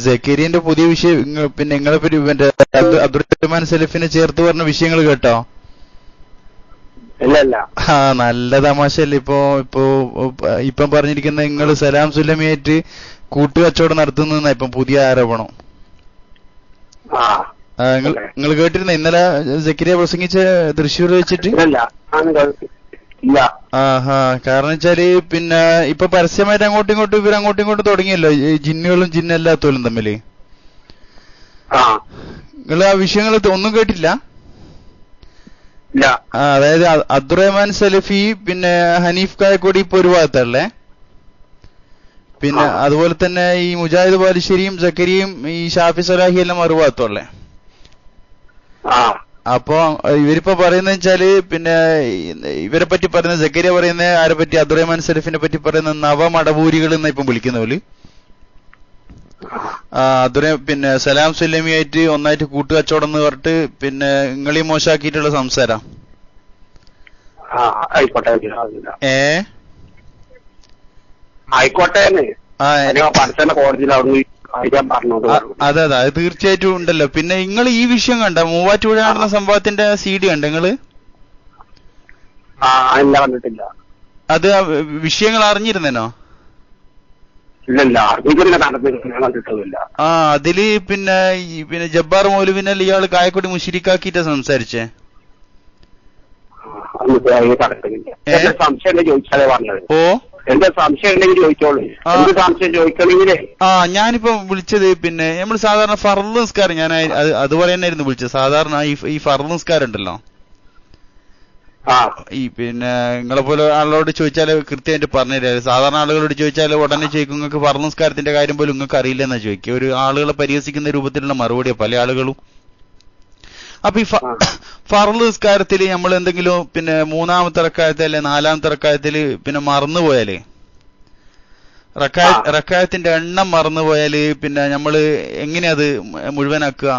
സക്കരിയന്റെ പുതിയ വിഷയം പിന്നെ നിങ്ങളെ പറ്റി മറ്റേ അബ്ദുറഹ്മാൻ സലഫിനെ ചേർത്ത് പറഞ്ഞ വിഷയങ്ങൾ കേട്ടോ? ആ നല്ല തമാശല്ലേ. ഇപ്പം പറഞ്ഞിരിക്കുന്ന നിങ്ങൾ സലാം സുല്ലമിയായിട്ട് കൂട്ടുകച്ചവടം നടത്തുന്ന ഇപ്പം പുതിയ ആരോപണം. നിങ്ങൾ കേട്ടിരുന്ന ഇന്നലെ സക്കരിയ പ്രസംഗിച്ച തൃശ്ശൂർ വെച്ചിട്ട്? കാരണം വെച്ചാല് പിന്നെ ഇപ്പൊ പരസ്യമായിട്ട് അങ്ങോട്ടും ഇങ്ങോട്ടും തുടങ്ങിയല്ലോ ജിന്നുകളും ജിന്നല്ലാത്തോലും തമ്മില്. നിങ്ങൾ ആ വിഷയങ്ങൾ ഒന്നും കേട്ടില്ല? അതായത് അബ്ദുറഹ്മാൻ സലഫി പിന്നെ ഹനീഫ് കായക്കോടി ഇപ്പൊ ഒരു ഭാഗത്തല്ലേ, പിന്നെ അതുപോലെ തന്നെ ഈ മുജാഹിദ് ബാലുശ്ശേരിയും സക്കരിയും ഈ ഷാഫി സലാഹി എല്ലാം മറുഭാഗത്തുള്ളേ. അപ്പൊ ഇവരിപ്പോ പറയുന്നത് വെച്ചാല് പിന്നെ ഇവരെ പറ്റി പറയുന്നത് സക്കരിയ പറയുന്നത് ആരെ പറ്റി? അബ്ദുറഹ്മാൻ സലഫിനെ പറ്റി പറയുന്ന നവമടവൂരികൾ എന്നാ ഇപ്പം വിളിക്കുന്ന പോലെ. പിന്നെ സലാം സുല്ലമിയായിട്ട് ഒന്നായിട്ട് കൂട്ടുകച്ചവടം എന്ന് പറഞ്ഞിട്ട് പിന്നെ നിങ്ങളീ മോശമാക്കിയിട്ടുള്ള സംസാരം. അതെ അത് തീർച്ചയായിട്ടും ഉണ്ടല്ലോ. പിന്നെ നിങ്ങൾ ഈ വിഷയം കണ്ട മൂവാറ്റുപുഴ നടന്ന സംഭവത്തിന്റെ CD കണ്ട നിങ്ങള്? അത് വിഷയങ്ങൾ അറിഞ്ഞിരുന്നോ? അതില് പിന്നെ ജബ്ബാർ മൗലവിനല്ല ഇയാള് കായക്കൊടി മുശിരിക്കാക്കിട്ടാ സംസാരിച്ചേ. ഞാനിപ്പോ വിളിച്ചത് പിന്നെ നമ്മൾ സാധാരണ ഫർള് നിസ്കാരം, ഞാൻ അതുപോലെ തന്നെയായിരുന്നു വിളിച്ചത്. സാധാരണ ഈ ഫർള് നിസ്കാരം ഉണ്ടല്ലോ, ഈ പിന്നെ നിങ്ങളെ പോലെ ആളോട് ചോദിച്ചാല് കൃത്യമായിട്ട് പറഞ്ഞുതരാം. സാധാരണ ആളുകളോട് ചോദിച്ചാൽ ഉടനെ ചോദിക്കും നിങ്ങൾക്ക് ഫർള് നിസ്കാരത്തിന്റെ കാര്യം പോലും നിങ്ങൾക്ക് അറിയില്ലെന്നാ ചോദിക്കുക. ഒരു ആളുകളെ പരിഹസിക്കുന്ന രൂപത്തിലുള്ള മറുപടിയാ പല ആളുകളും. അപ്പൊ ഈ ഫർള് നിസ്കാരത്തില് നമ്മൾ എന്തെങ്കിലും പിന്നെ മൂന്നാമത്തെ റക്അത്ത് അല്ലെ നാലാമത്തെ റക്അത്തില് പിന്നെ മറന്നുപോയാല്, റക്അത്തിന്റെ എണ്ണം മറന്നുപോയാല് പിന്നെ നമ്മള് എങ്ങനെയാ അത് മുഴുവനാക്കുക?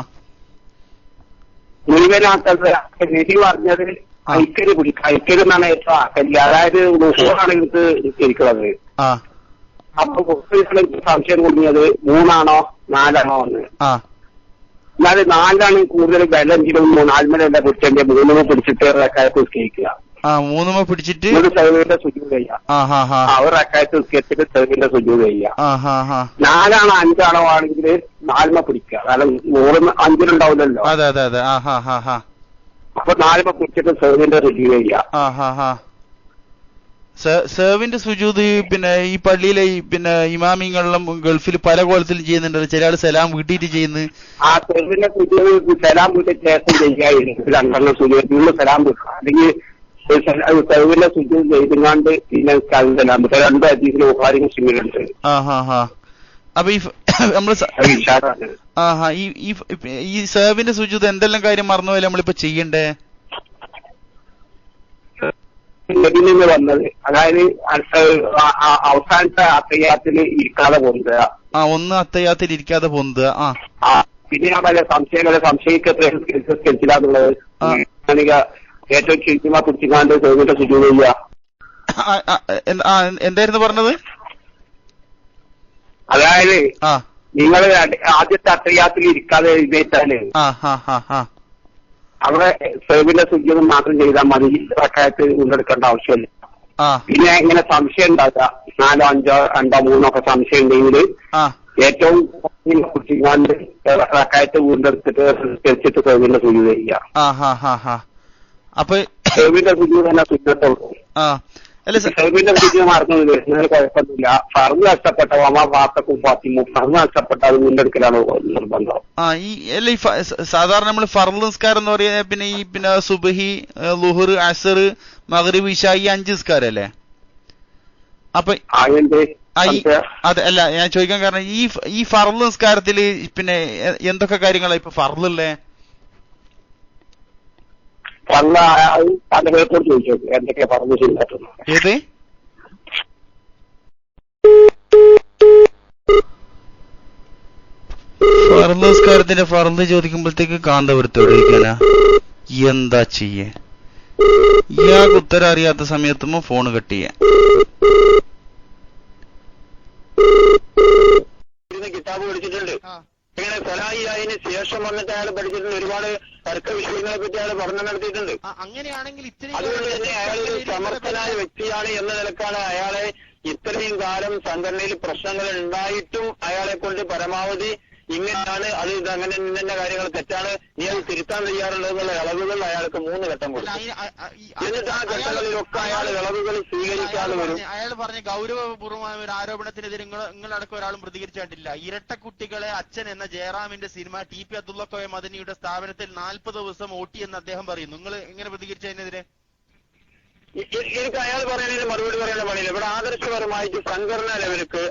ാണ് ഏറ്റവും ആക്കല്. അതായത് ആണ് എനിക്ക് ഇരിക്കുന്നത്. അപ്പൊ സംശയം കുടുങ്ങിയത് 3 4 എന്ന്. എന്നാല് 4 കൂടുതൽ ബലഞ്ചിലും 4 പിടിച്ചെങ്കിൽ 3 പിടിച്ചിട്ട് റക്കായത്ത് സ്കരിക്കുക. 3 പിടിച്ചിട്ട് സൗവിന്റെ സുജൂദ് ചെയ്യുക. ഒരു റക്കായത്ത് സ്കരിച്ചിട്ട് സൗവിന്റെ സുജൂദ് ചെയ്യുക. 4 5 ആണെങ്കിൽ 4 പിടിക്കുക. കാരണം 100 5 ഉണ്ടാവില്ലല്ലോ. അപ്പൊ 4 പിടിച്ചിട്ട് സൗവിന്റെ സുജൂദ് ചെയ്യുക. സേവിന്റെ സുജൂദ് പിന്നെ ഈ പള്ളിയിലെ പിന്നെ ഇമാമിങ്ങളും ഗൾഫിൽ പല കോലത്തിലും ചെയ്യുന്നുണ്ടല്ലോ. ചില ആള് സലാം വീട്ടിട്ട് ചെയ്യുന്നു. ആ സേവിന്റെ സുജൂദ് സലാം വീട്ടിൽ ശേഷം ചെയ്യുക. 2 സുജൂദ് സലാം വെക്കുക. അല്ലെങ്കിൽ സേവിന്റെ സുജൂദ് ചെയ്തുകൊണ്ട് പിന്നെ സലാം വെക്കുക. 2 ഹദീസിൽ ബുഖാരി മുസ്ലിമിലുണ്ട്. അപ്പൊ ഈ നമ്മള് ഈ സേവിന്റെ സുജൂദ് എന്തെല്ലാം കാര്യം മറന്നുപോയാലും നമ്മളിപ്പോ ചെയ്യണ്ടേ? നിന്ന് വന്നത് അതായത് അവസാനത്തെ അത്തയ്യാത്തിന് ഇരിക്കാതെ പൊന്തുക. ഒന്ന് അത്തയ്യാത്തിൽ ഇരിക്കാതെ പൊന്തുക. പിന്നെ ഞാൻ പല സംശയിക്കത്തില്ലാന്നുള്ളത് ഏറ്റവും ചുരുക്കമാ പിടിച്ചിക്കാണ്ട് സൗകര്യ സുജൂദ് ചെയ്യുക. എന്തായിരുന്നു പറഞ്ഞത്? അതായത് നിങ്ങൾ ആദ്യത്തെ അത്തയ്യാത്തിൽ ഇരിക്കാതെ എഴുന്നേറ്റാല് അവിടെ സേവിന്റെ സുജൂദ് മാത്രം ചെയ്താൽ മതി. റക്അത്ത് കൊണ്ടെടുക്കേണ്ട ആവശ്യമില്ല. പിന്നെ ഇങ്ങനെ സംശയം ഉണ്ടാക്കുക 4 5 2 3 ഒക്കെ സംശയം ഉണ്ടെങ്കിൽ ഏറ്റവും കുട്ടിക്കാണ്ട് റക്അത്ത് കൊണ്ടെടുത്തിട്ട് വെച്ചിട്ട് സേവിന്റെ സുജൂദ് ചെയ്യുക. അപ്പൊ സേവിന്റെ സുജൂദ് തന്നെ സുന്നത്തുള്ളൂ. സേവിന്റെ സുജൂദ് മറന്നു വരുന്നതിന് കുഴപ്പമൊന്നുമില്ല. ഫർദ് നഷ്ടപ്പെട്ട വാർത്തക്കും ഫാത്തിമും ഫർദ് നഷ്ടപ്പെട്ട അത് മുന്നെടുക്കലാണ് നിർബന്ധം. ഈ സാധാരണ നമ്മൾ ഫർദ് നിസ്കാരം എന്ന് പറയുന്നത് പിന്നെ ഈ പിന്നെ സുബ്ഹി ളുഹർ അസ്ർ മഗ്രിബ് ഇശാ ഈ 5 നിസ്കാരം അല്ലേ? അപ്പൊ അതെ അല്ല ഞാൻ ചോദിക്കാൻ കാരണം ഈ ഫർദ് നിസ്കാരത്തില് പിന്നെ എന്തൊക്കെ കാര്യങ്ങളാ ഇപ്പൊ ഫർദല്ലേ? എന്തൊക്കെയാ പറഞ്ഞു ശരിയായിട്ടുള്ളത്? ഏത് ഫർദ് നിസ്കാരത്തിന്റെ ഫർദ് ചോദിക്കുമ്പോഴത്തേക്ക് കാന്തപുരത്തോട് ചോദിക്കാനാ എന്താ ചെയ്യേ? ഇയാൾക്ക് ഉത്തരം അറിയാത്ത സമയത്തുമ്പോ ഫോണ് കട്ട് ചെയ്യാൻ. കിതാബ് പഠിച്ചിട്ടുണ്ട്. ഇങ്ങനെ സലാഹിയായതിന് ശേഷം വന്നിട്ട് അയാൾ പഠിച്ചിട്ടുണ്ട്. ഒരുപാട് തർക്ക വിഷയങ്ങളെ പറ്റി അയാൾ പഠനം നടത്തിയിട്ടുണ്ട്. അങ്ങനെയാണെങ്കിൽ അതുകൊണ്ട് തന്നെ അയാളൊരു സമർത്ഥനായ വ്യക്തിയാണ് എന്ന നിലക്കാണ് അയാളെ ഇത്രയും കാലം സംഘടനയിൽ പ്രശ്നങ്ങൾ ഉണ്ടായിട്ടും അയാളെ കൊണ്ട് പരമാവധി ഇങ്ങനെയാണ് അത് അങ്ങനെ ഇന്ന കാര്യങ്ങൾ തെറ്റാണ്, നീ അത് തിരുത്താൻ തയ്യാറുള്ളതെന്നുള്ള ഇളവുകൾ അയാൾക്ക് 3 ഘട്ടം കൊടുക്കും. എന്നിട്ട് ആ ഘട്ടങ്ങളിലൊക്കെ അയാൾ ഇളവുകൾ സ്വീകരിക്കാതെ വരും. അയാൾ പറഞ്ഞ ഗൗരവപൂർവമായ ഒരു ആരോപണത്തിനെതിരെ നിങ്ങളടക്കം ഒരാളും പ്രതികരിച്ചിട്ടില്ല. ഇരട്ടക്കുട്ടികളെ അച്ഛൻ എന്ന ജയറാമിന്റെ സിനിമ ടി പി അബ്ദുള്ള കോയ മദനിയുടെ സ്ഥാപനത്തിൽ 40 ദിവസം ഓട്ടി എന്ന് അദ്ദേഹം പറയുന്നു. നിങ്ങൾ എങ്ങനെ പ്രതികരിച്ചതിനെതിരെ? എനിക്ക് അയാൾ പറയുന്നതിന് മറുപടി പറയേണ്ട പണിയില്ല. ഇവിടെ ആദർശപരമായിട്ട് സംഘടനാ ലെവലിക്ക്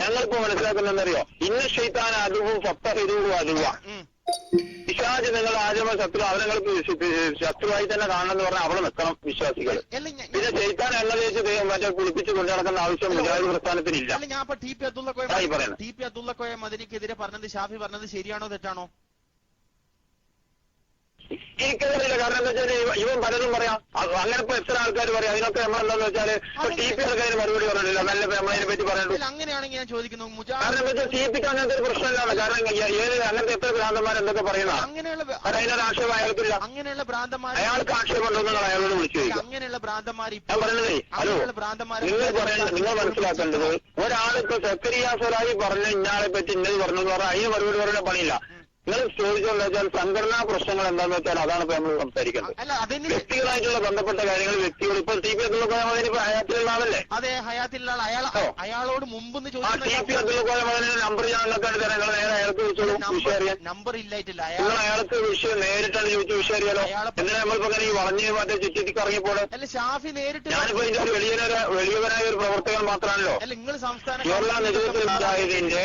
ഞങ്ങളിപ്പോ മനസ്സിലാക്കുന്നറിയോ, ഇന്ന ഷെയ്ത്താൻ അതുവും ഫത്തഹിദൂഹു അതുവ, പിശാച് നിങ്ങൾ ആജമ ശത്രു, അവരെ ശത്രുവായി തന്നെ കാണണമെന്ന് പറഞ്ഞാൽ അവിടെ നിൽക്കണം വിശ്വാസികൾ. പിന്നെ ഷെയ്ത്താൻ എണ്ണ തേച്ച് മറ്റേ കുളിപ്പിച്ച് കൊണ്ടു നടക്കുന്ന ആവശ്യം മുജാഹിദ് പ്രസ്ഥാനത്തിനില്ല. ഞാൻ ഇപ്പൊ ടി പി അബ്ദുള്ള കോയ മദനിക്കെതിരെ പറഞ്ഞത് ഷാഫി പറഞ്ഞത് ശരിയാണോ തെറ്റാണോ? എനിക്കറിയില്ല. കാരണം എന്താ വെച്ചാൽ ഇവൻ പലതും പറയാം. അങ്ങനെ ഇപ്പൊ എത്ര ആൾക്കാർ പറയാം. അതിനൊക്കെ നമ്മളെന്താന്ന് വെച്ചാല് ടി പി ആൾക്കാർ മറുപടി പറഞ്ഞില്ല. നല്ല നമ്മളതിനെ പറ്റി പറയണ്ടു. അങ്ങനെയാണെങ്കിൽ ഞാൻ ചോദിക്കുന്നു, കാരണം എന്താ വെച്ചാൽ ടി പിക്ക് അങ്ങനത്തെ ഒരു പ്രശ്നമില്ലാണ്. കാരണം ഏത് അങ്ങനത്തെ എത്ര ഭ്രാന്തന്മാർ എന്തൊക്കെ പറയുന്നതാണ്. അതിനൊരു ആക്ഷേപം അയാൾക്കില്ല. അങ്ങനെയുള്ള ഭ്രാന്തന്മാർ അയാൾക്ക് ആക്ഷേപമുണ്ടോ നിങ്ങൾ അയാളോട് വിളിച്ചു ചോദിക്കും. അങ്ങനെയുള്ള ഭ്രാന്തന്മാർ ഞാൻ പറയുന്നതേ, ഹലോ, നിങ്ങൾ മനസ്സിലാക്കേണ്ടത് ഒരാളിപ്പോ സക്കരിയ സലാഹി പറഞ്ഞ ഇന്നയാളെ പറ്റി ഇന്നത് പറഞ്ഞു എന്ന് പറഞ്ഞാൽ അതിന് മറുപടി പറയുന്ന പണിയില്ല. നിങ്ങൾ ചോദിച്ചോന്ന് വെച്ചാൽ സംഘടനാ പ്രശ്നങ്ങൾ എന്താണെന്ന് വെച്ചാൽ അതാണ് ഇപ്പൊ നമ്മൾ സംസാരിക്കുന്നത്. വ്യക്തികളായിട്ടുള്ള ബന്ധപ്പെട്ട കാര്യങ്ങൾ വ്യക്തികൾ ഇപ്പൊ ടി പി അബ്ദുള്ള കോയ മദനി ഇപ്പൊ ഹയാത്തിലുള്ള ആളല്ലേ? അതെ, ഹയാത്തിലുള്ള അയാളോട് മുമ്പ് ടി പി അബ്ദുള്ള കോയ മദനിന്റെ നമ്പർ ഞാൻ നിങ്ങൾക്ക് തരാം. നിങ്ങൾ നേരെ അയാൾക്ക് വിളിച്ചോളൂ, വിഷയം അറിയാൻ. നമ്പർ ഇല്ലായിട്ടില്ല. നിങ്ങൾ അയാൾക്ക് വിഷയം നേരിട്ടാണ് ചോദിച്ചു വിഷയം അറിയാലോ. എന്തിനാ നമ്മളിപ്പോ അങ്ങനെ ഈ വളഞ്ഞ് മറ്റേ ചുറ്റിക്ക് ഇറങ്ങിപ്പോടെ? ഷാഫി നേരിട്ട് ഞാനിപ്പോ ഇതിന്റെ വലിയവനായ ഒരു പ്രവർത്തകൻ മാത്രമാണല്ലോ. നിങ്ങൾ സംസ്ഥാന കേരള നേതൃത്വം മുജാഹിദിന്റെ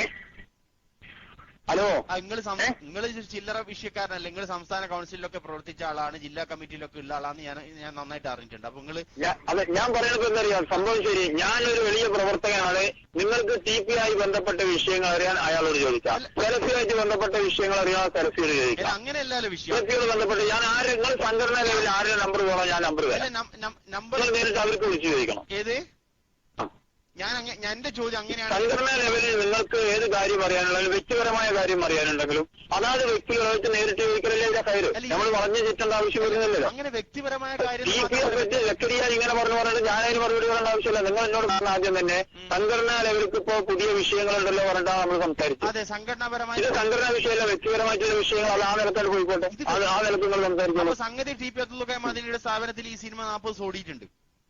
ഹലോ, നിങ്ങൾ ചില്ലറ വിഷയക്കാരനല്ല. നിങ്ങൾ സംസ്ഥാന കൗൺസിലിലൊക്കെ പ്രവർത്തിച്ച ആളാണ്, ജില്ലാ കമ്മിറ്റിയിലൊക്കെ ഉള്ള ആളാണ്. ഞാൻ നന്നായിട്ട് അറിഞ്ഞിട്ടുണ്ട്. അപ്പൊ നിങ്ങൾ അതെ, ഞാൻ പറയുന്നത് എന്തറിയാം, സംഭവം ശരി. ഞാനൊരു വലിയ പ്രവർത്തകനാണ്. നിങ്ങൾക്ക് ടി പി ആയി ബന്ധപ്പെട്ട വിഷയങ്ങൾ അറിയാൻ അയാളോട് ചോദിക്കാം. സെലഫിയായിട്ട് ബന്ധപ്പെട്ട വിഷയങ്ങൾ അറിയാൻ സെലഫിയോട് ചോദിക്കാം. അങ്ങനെയല്ലല്ലോ വിഷയം. സെലഫിയോട് ബന്ധപ്പെട്ട് ഞാൻ നിങ്ങൾ സംഘടനാ ലെവലിൽ ആരുടെ നമ്പർ പോകണം, ഞാൻ നമ്പർ തരാം. നേരിട്ട് അവർക്ക് വിളിച്ചു ചോദിക്കണം. ഏത് ഞാൻ എന്റെ ചോദ്യം അങ്ങനെയാണ്. സംഘടനാ ലെവലിൽ നിങ്ങൾക്ക് ഏത് കാര്യം അറിയാനുണ്ടെങ്കിലും വ്യക്തിപരമായ കാര്യം അറിയാനുണ്ടെങ്കിലും അതാത് വ്യക്തികളായിട്ട് നേരിട്ട് ചോദിക്കലല്ലേ ഇവിടെ കയറ്. നമ്മൾ പറഞ്ഞു ചുറ്റേണ്ട ആവശ്യം വരുന്നില്ലല്ലോ. അങ്ങനെ വ്യക്തിപരമായ കാര്യം ടി പിയെ പറ്റി സെക്രട്ടറിയാ ഇങ്ങനെ പറഞ്ഞിട്ട് ഞാനതിന് മറുപടി പറയേണ്ട ആവശ്യമില്ല. നിങ്ങൾ എന്നോട് പറഞ്ഞ ആദ്യം തന്നെ സംഘടനാ ലെവലിക്ക് ഇപ്പോ പുതിയ വിഷയങ്ങളുണ്ടല്ലോ പറഞ്ഞിട്ടാണ് നമ്മൾ സംസാരിച്ചത്. അതെ, സംഘടനാപരമായ ഇത് സംഘടനാ വിഷയമല്ല, വ്യക്തിപരമായിട്ടുള്ള വിഷയങ്ങൾ. അത് ആ നിലക്കാട് പോയിക്കോട്ടെ, അത് ആ നിലക്ക് നിങ്ങൾ സംസാരിക്കുള്ളൂ. സംഗതി ടി പി അബ്ദുള്ള കോയ മദനിയുടെ സ്ഥാപനത്തിൽ ഈ സിനിമ 40 ഓടിയിട്ടുണ്ട്.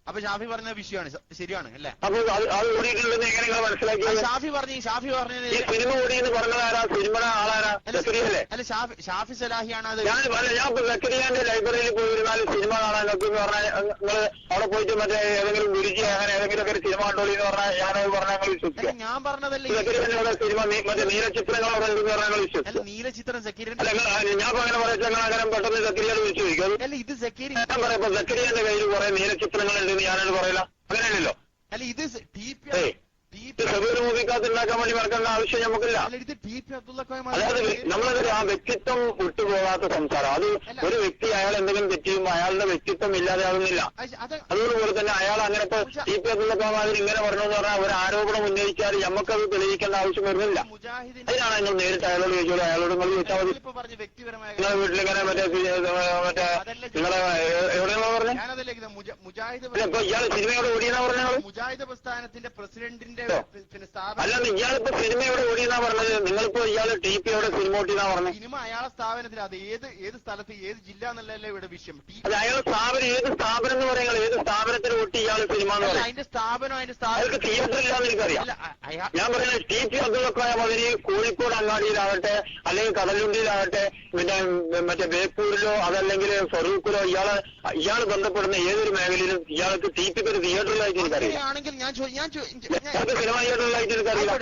അപ്പൊ ഷാഫി പറഞ്ഞ വിഷയമാണ് ശരിയാണ് അല്ലേ? അപ്പൊ അത് ഓടിയിട്ടുണ്ടെന്ന് എങ്ങനെ നിങ്ങൾ മനസ്സിലാക്കിയത്? ഷാഫി പറഞ്ഞത് ഈ സിനിമ ഓടിയെന്ന് പറഞ്ഞത് ആരാ? സിനിമയുടെ ആളാരാ? സക്കരിയല്ലേ? അല്ല, ഷാഫി സലാഹിയാണ് അത്. ഞാൻ സക്കരിയാന്റെ ലൈബ്രറിയിൽ പോയിരുന്നാൽ സിനിമ കാണാൻ നോക്കിയെന്ന് പറഞ്ഞാൽ നിങ്ങൾ അവിടെ പോയിട്ട് മറ്റേ ഏതെങ്കിലും ഗുരുജി അങ്ങനെ ഏതെങ്കിലും ഒക്കെ സിനിമ കണ്ടോളി എന്ന് പറഞ്ഞാൽ ഞാനത് പറഞ്ഞാൽ ഞങ്ങൾ വിശ്വസിക്കാം. ഞാൻ പറഞ്ഞതല്ലേ സക്കരിയാന്റെ സിനിമ മറ്റേ നീലചിത്രങ്ങൾ അവിടെ ഉണ്ടെന്ന് പറഞ്ഞാൽ ഞങ്ങൾ വിശ്വസിക്കും. നീലചിത്രം സക്കരിയ ഞാൻ അങ്ങനെ പറയാം. ഞങ്ങൾ അങ്ങനെ പെട്ടെന്ന് സക്കരിയോട് വിളിച്ചു ചോദിക്കും. ഇത് സക്കരിയ ഞാൻ പറയാം, സക്കരിയാന്റെ കയ്യിൽ കുറെ നീലചിത്രങ്ങൾ ഉണ്ടെന്ന് ഞാനത് പറയില്ല. അങ്ങനെയല്ലോ. അല്ല, ഇത് മൂവിക്കകത്തുണ്ടാക്കാൻ വേണ്ടി നടക്കേണ്ട ആവശ്യം നമുക്കില്ല. അതായത് നമ്മളത് ആ വ്യക്തിത്വം വിട്ടുപോകാത്ത സംസാരം. അത് ഒരു വ്യക്തി അയാൾ എന്തെങ്കിലും തെറ്റിയുമ്പോൾ അയാളുടെ വ്യക്തിത്വം ഇല്ലാതെയാവുന്നില്ല. അതുപോലെ തന്നെ അയാൾ അങ്ങനെ ഇപ്പൊ ടി പി അബ്ദുള്ള കോയ ഇങ്ങനെ പറഞ്ഞെന്ന് പറഞ്ഞാൽ ഒരു ആരോപണം ഉന്നയിച്ചാൽ നമുക്കത് തെളിയിക്കേണ്ട ആവശ്യം വരുന്നില്ല. അതിനാണ് നിങ്ങൾ നേരിട്ട് അയാളോട് ചോദിച്ചോളൂ. അയാളോട് നിങ്ങൾ ചോദിച്ചാൽ മതി. നിങ്ങളെ വീട്ടിലിങ്ങനെ മറ്റേ നിങ്ങളെ എവിടെയാണോ പറഞ്ഞത്? ഇപ്പൊ ഇയാൾ സിനിമയോട് ഓടിയെന്നാ പറഞ്ഞത്? മുജാഹിദ് പ്രസ്ഥാനത്തിന്റെ പ്രസിഡന്റിന്റെ അല്ല, ഇയാളിപ്പോ സിനിമയോടെ ഓടിയെന്നാ പറഞ്ഞത്. നിങ്ങളിപ്പോ ഇയാള് ടി പി യോടെ സിനിമ ഓട്ടിയെന്നാ പറഞ്ഞത്. സിനിമ അയാളെ സ്ഥാപനത്തിൽ അത് ഏത് സ്ഥലത്ത് ഏത് ജില്ല എന്നല്ലേ ഇവിടെ വിഷയം. അത് അയാളെ സ്ഥാപനം ഏത് സ്ഥാപനം എന്ന് പറയുന്നത്? ഏത് സ്ഥാപനത്തിൽ ഓട്ടി ഇയാൾ സിനിമ എന്ന് പറയും? അതിന്റെ സ്ഥാപനം അയാൾക്ക് തിയേറ്റർ ഇല്ലാന്ന് എനിക്കറിയാം. ഞാൻ പറയുന്നത് ടി പി അബ്ദുള്ള കോയ മദനി കോഴിക്കോട് അങ്ങാടിയിലാവട്ടെ അല്ലെങ്കിൽ കടലുണ്ടിയിലാവട്ടെ പിന്നെ മറ്റേ ബേപ്പൂരിലോ അതല്ലെങ്കിൽ ഫറൂഖിലോ ഇയാൾ ബന്ധപ്പെടുന്ന ഏതൊരു മേഖലയിലും ഇയാൾക്ക് ടി പിക്ക് ഒരു തിയേറ്ററിലായിട്ട് എനിക്കറിയാം. സിനിമ തിയേറ്ററിലായിട്ട് എനിക്കറിയില്ല.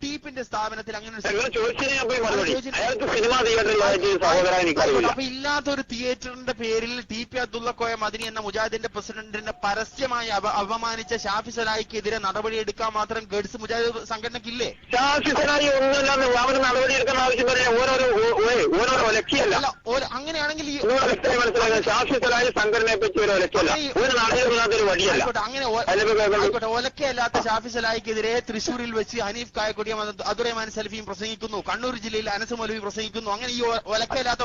ടീപ്പിന്റെ സ്ഥാപനത്തിൽ അങ്ങനെ ചോദിച്ചതിന് ഞാൻ പോയി മറുപടി. അയാൾക്ക് സിനിമ തിയേറ്ററിലായിട്ട് സഹോദരൻ എനിക്കറിയില്ല. അപ്പൊ ഇല്ലാത്തൊരു തിയേറ്ററിന്റെ പേരിൽ ടി പി അബ്ദുള്ള കോയ മദനി എന്ന മുജാഹിദിന്റെ പ്രസിഡന്റിനെ പരസ്യമായി അപമാനിച്ച ഷാഫി സലാഹിക്കെതിരെ നടപടിയെടുക്കാൻ മാത്രം ഗഡ്സ് മുജാഹിദ് സംഘടനക്കില്ലേ? ഷാഫി സലാഹി ഒന്നുമില്ലാന്ന് അവർ നടപടിയെടുക്കേണ്ട ആവശ്യം പറയാം. ഓരോരോ ഒലക്കിയല്ല. അങ്ങനെയാണെങ്കിൽ മനസ്സിലാക്കുന്നത് ശാശ്വതരായ സംഘടനയെ പറ്റി ഒരു ഒലക്കല്ല, ഒരു നാടകത്തിനകത്തൊരു വഴിയല്ല. അങ്ങനെ ഒലക്കയല്ലാത്ത ഷാഫി സലാഹിക്കെതിരെ തൃശ്ശൂരിൽ വെച്ച് ഹനീഫ് കായക്കൊടിയും അബ്ദുറഹ്മാൻ സലഫിയും പ്രസംഗിക്കുന്നു, കണ്ണൂർ ജില്ലയിൽ അനസ് മൗലവി പ്രസംഗിക്കുന്നു. അങ്ങനെ ഈ ഒലക്കയല്ലാത്ത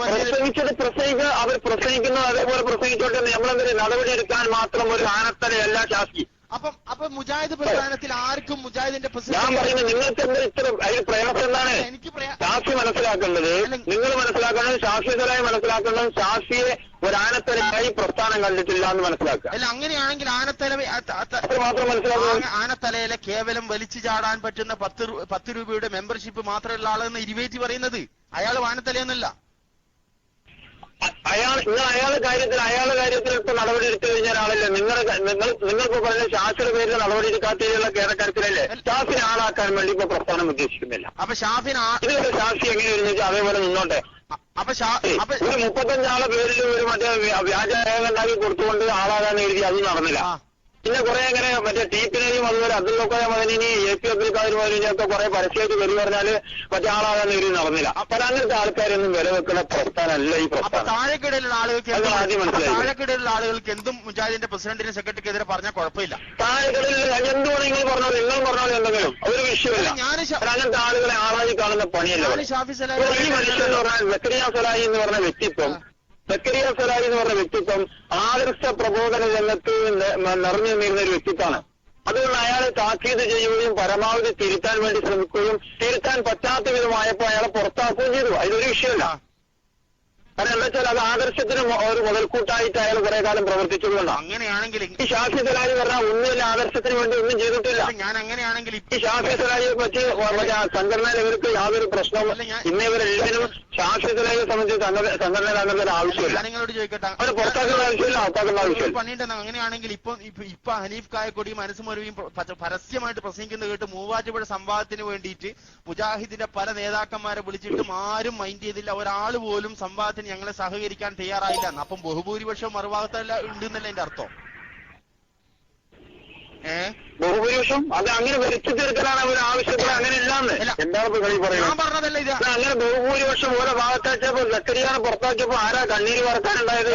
അവർ പ്രസംഗിക്കുന്നത് അതേപോലെ പ്രസംഗിച്ചോട്ടെ, നമ്മളെന്തൊരു നടപടി എടുക്കാൻ മാത്രം ഒരു ആനത്തലയല്ല ഷാഫി. അപ്പൊ മുജാഹിദ് പ്രസ്ഥാനത്തിൽ ആർക്കും മുജാഹിദിന്റെ ഞാൻ പറയുന്നത് നിങ്ങൾക്ക് എന്താ ഇത്ര അതിന് പ്രയാസം എന്താണ്? ഷാഫി മനസ്സിലാക്കേണ്ടത്, നിങ്ങൾ മനസ്സിലാക്കേണ്ടത്, ഷാഫികളായി മനസ്സിലാക്കേണ്ടത് ഷാഫിയെ ഒരു ആനത്തലയായി പ്രസ്ഥാനം കണ്ടിട്ടില്ല എന്ന് മനസ്സിലാക്കുക. അല്ല അങ്ങനെയാണെങ്കിൽ ആനത്തല മാത്രം മനസ്സിലാക്കുക. ആനത്തലയിലെ കേവലം വലിച്ചു ചാടാൻ പറ്റുന്ന 10 രൂപയുടെ മെമ്പർഷിപ്പ് മാത്രമുള്ള ആളെന്ന് ഇരുവേറ്റി പറയുന്നത് അയാൾ ആനത്തലയെന്നല്ല. അയാളുടെ കാര്യത്തിൽ ഇപ്പൊ നടപടി എടുത്തു കഴിഞ്ഞ ഒരാളല്ലേ നിങ്ങൾക്ക് പറഞ്ഞ ഷാഫിയുടെ പേരിൽ നടപടി എടുക്കാത്തതിലുള്ള കേരളക്കാരത്തിലല്ലേ ഷാഫിനെ ആളാക്കാൻ വേണ്ടി ഇപ്പൊ പ്രസ്ഥാനം ഉദ്ദേശിക്കുന്നില്ല. അപ്പൊ ഷാഫി എങ്ങനെയായിരുന്നു വെച്ചാൽ അതേപോലെ നിന്നോട്ടെ. ഒരു 35 ആളെ പേരിൽ ഒരു മറ്റേ വ്യാജരേഖ ഉണ്ടാക്കി കൊടുത്തുകൊണ്ട് ആളാകാൻ എഴുതി, അത് നടന്നില്ല. പിന്നെ കുറെ അങ്ങനെ മറ്റേ ടീപ്പിനെയും അതുപോലെ അബ്ദുൽ മദനിനി AP അബ്ദുൽ ഖാദർ മദനിയൊക്കെ കുറെ പരസ്യമായിട്ട് വരി പറഞ്ഞാല് മറ്റേ ആളാകാൻ എഴുതി നടന്നില്ല. അപ്പൊ അങ്ങനത്തെ ആൾക്കാരൊന്നും വില വെക്കുന്ന പ്രസ്ഥാനമല്ല ഈ പ്രസ്ഥാനം. താഴെക്കിടയിലുള്ള ആളുകൾക്ക് എന്തും മുജാഹിദിന്റെ പ്രസിഡന്റിന് സെക്രട്ടറിക്കെതിരെ പറഞ്ഞാൽ കുഴപ്പമില്ല. താഴെക്കിടയിൽ എന്തുകൊണ്ട് നിങ്ങൾ പറഞ്ഞോളൂ എന്തെങ്കിലും ഒരു വിഷയമില്ല. അങ്ങനത്തെ ആളുകളെ ആളായി കാണുന്ന പണിയല്ല. ഈ മനുഷ്യൻ എന്ന് പറഞ്ഞാൽ സക്കരിയ സലാഹി എന്ന് പറഞ്ഞ വ്യക്തിത്വം ആദർശ പ്രബോധന രംഗത്ത് നിറഞ്ഞു നിന്നിരുന്ന ഒരു വ്യക്തിത്വമാണ്. അതുകൊണ്ട് അയാളെ താക്കീത് ചെയ്യുകയും പരമാവധി തിരുത്താൻ വേണ്ടി ശ്രമിക്കുകയും തിരുത്താൻ പറ്റാത്ത വിധമായപ്പോൾ അയാളെ പുറത്താക്കുകയും ചെയ്തു. അതിലൊരു വിഷയമല്ല. കാരണം എന്താ വെച്ചാൽ അത് ആദർശത്തിന് ഒരു മുതൽക്കൂട്ടായിട്ട് അയാൾ കുറെ കാലം പ്രവർത്തിച്ചതുകൊണ്ടാണ്. അങ്ങനെയാണെങ്കിൽ ഈ ഷാഫി സലാഹി പറഞ്ഞാൽ ഒന്നുമില്ല, ആദർശത്തിന് വേണ്ടി ഒന്നും ചെയ്തിട്ടില്ല. ഞാൻ അങ്ങനെയാണെങ്കിൽ ഈ ഷാഫി സലാഹിയെ പറ്റി സംഘടനയിൽ ഇവർക്ക് യാതൊരു പ്രശ്നവും ഇന്ന് ഇവരെല്ലാവരും ഷാഫി സലാഹിയെ സംബന്ധിച്ച് സംഘടനയിൽ അങ്ങനത്തെ ഒരു ആവശ്യമില്ല. നിങ്ങളോട് ചോദിക്കട്ടെ, അവരെ പുറത്താക്കേണ്ട ആവശ്യമില്ല, അകത്താക്കേണ്ട ആവശ്യമില്ല. പണിയുണ്ടെന്ന്. അങ്ങനെയാണെങ്കിൽ ഇപ്പൊ ഹനീഫ് കായക്കൊടിയും മനസ്സ് മൊഴിയും പരസ്യമായിട്ട് പ്രസംഗിക്കുന്നത് കേട്ട് മൂവാറ്റുപുഴ സംവാദത്തിന് വേണ്ടിയിട്ട് മുജാഹിദിന്റെ പല നേതാക്കന്മാരെ വിളിച്ചിട്ടും ആരും മൈൻഡ് ചെയ്തില്ല. ഒരാൾ പോലും സംവാദത്തിന് ഞങ്ങളെ സഹകരിക്കാൻ തയ്യാറായില്ല. അപ്പം ബഹുഭൂരിപക്ഷം മറുഭാഗത്തല്ല ഉണ്ടെന്നല്ല എന്റെ അർത്ഥം. ബഹുഭൂരിപക്ഷം അത് അങ്ങനെ വരുത്തി തീർക്കലാണ് അവർ ആവശ്യപ്പെടുക. അങ്ങനെ ഇല്ലാന്ന് എന്താണ് കളി പറയുന്നത്? ഞാൻ പറഞ്ഞതല്ല ഇത്. അങ്ങനെ ബഹുഭൂരിപക്ഷം ഓരോ ഭാഗത്താക്കിയപ്പോ സക്കരിയാനെ പുറത്താക്കിയപ്പോ ആരാ കണ്ണീര് പറക്കാനുണ്ടായത്?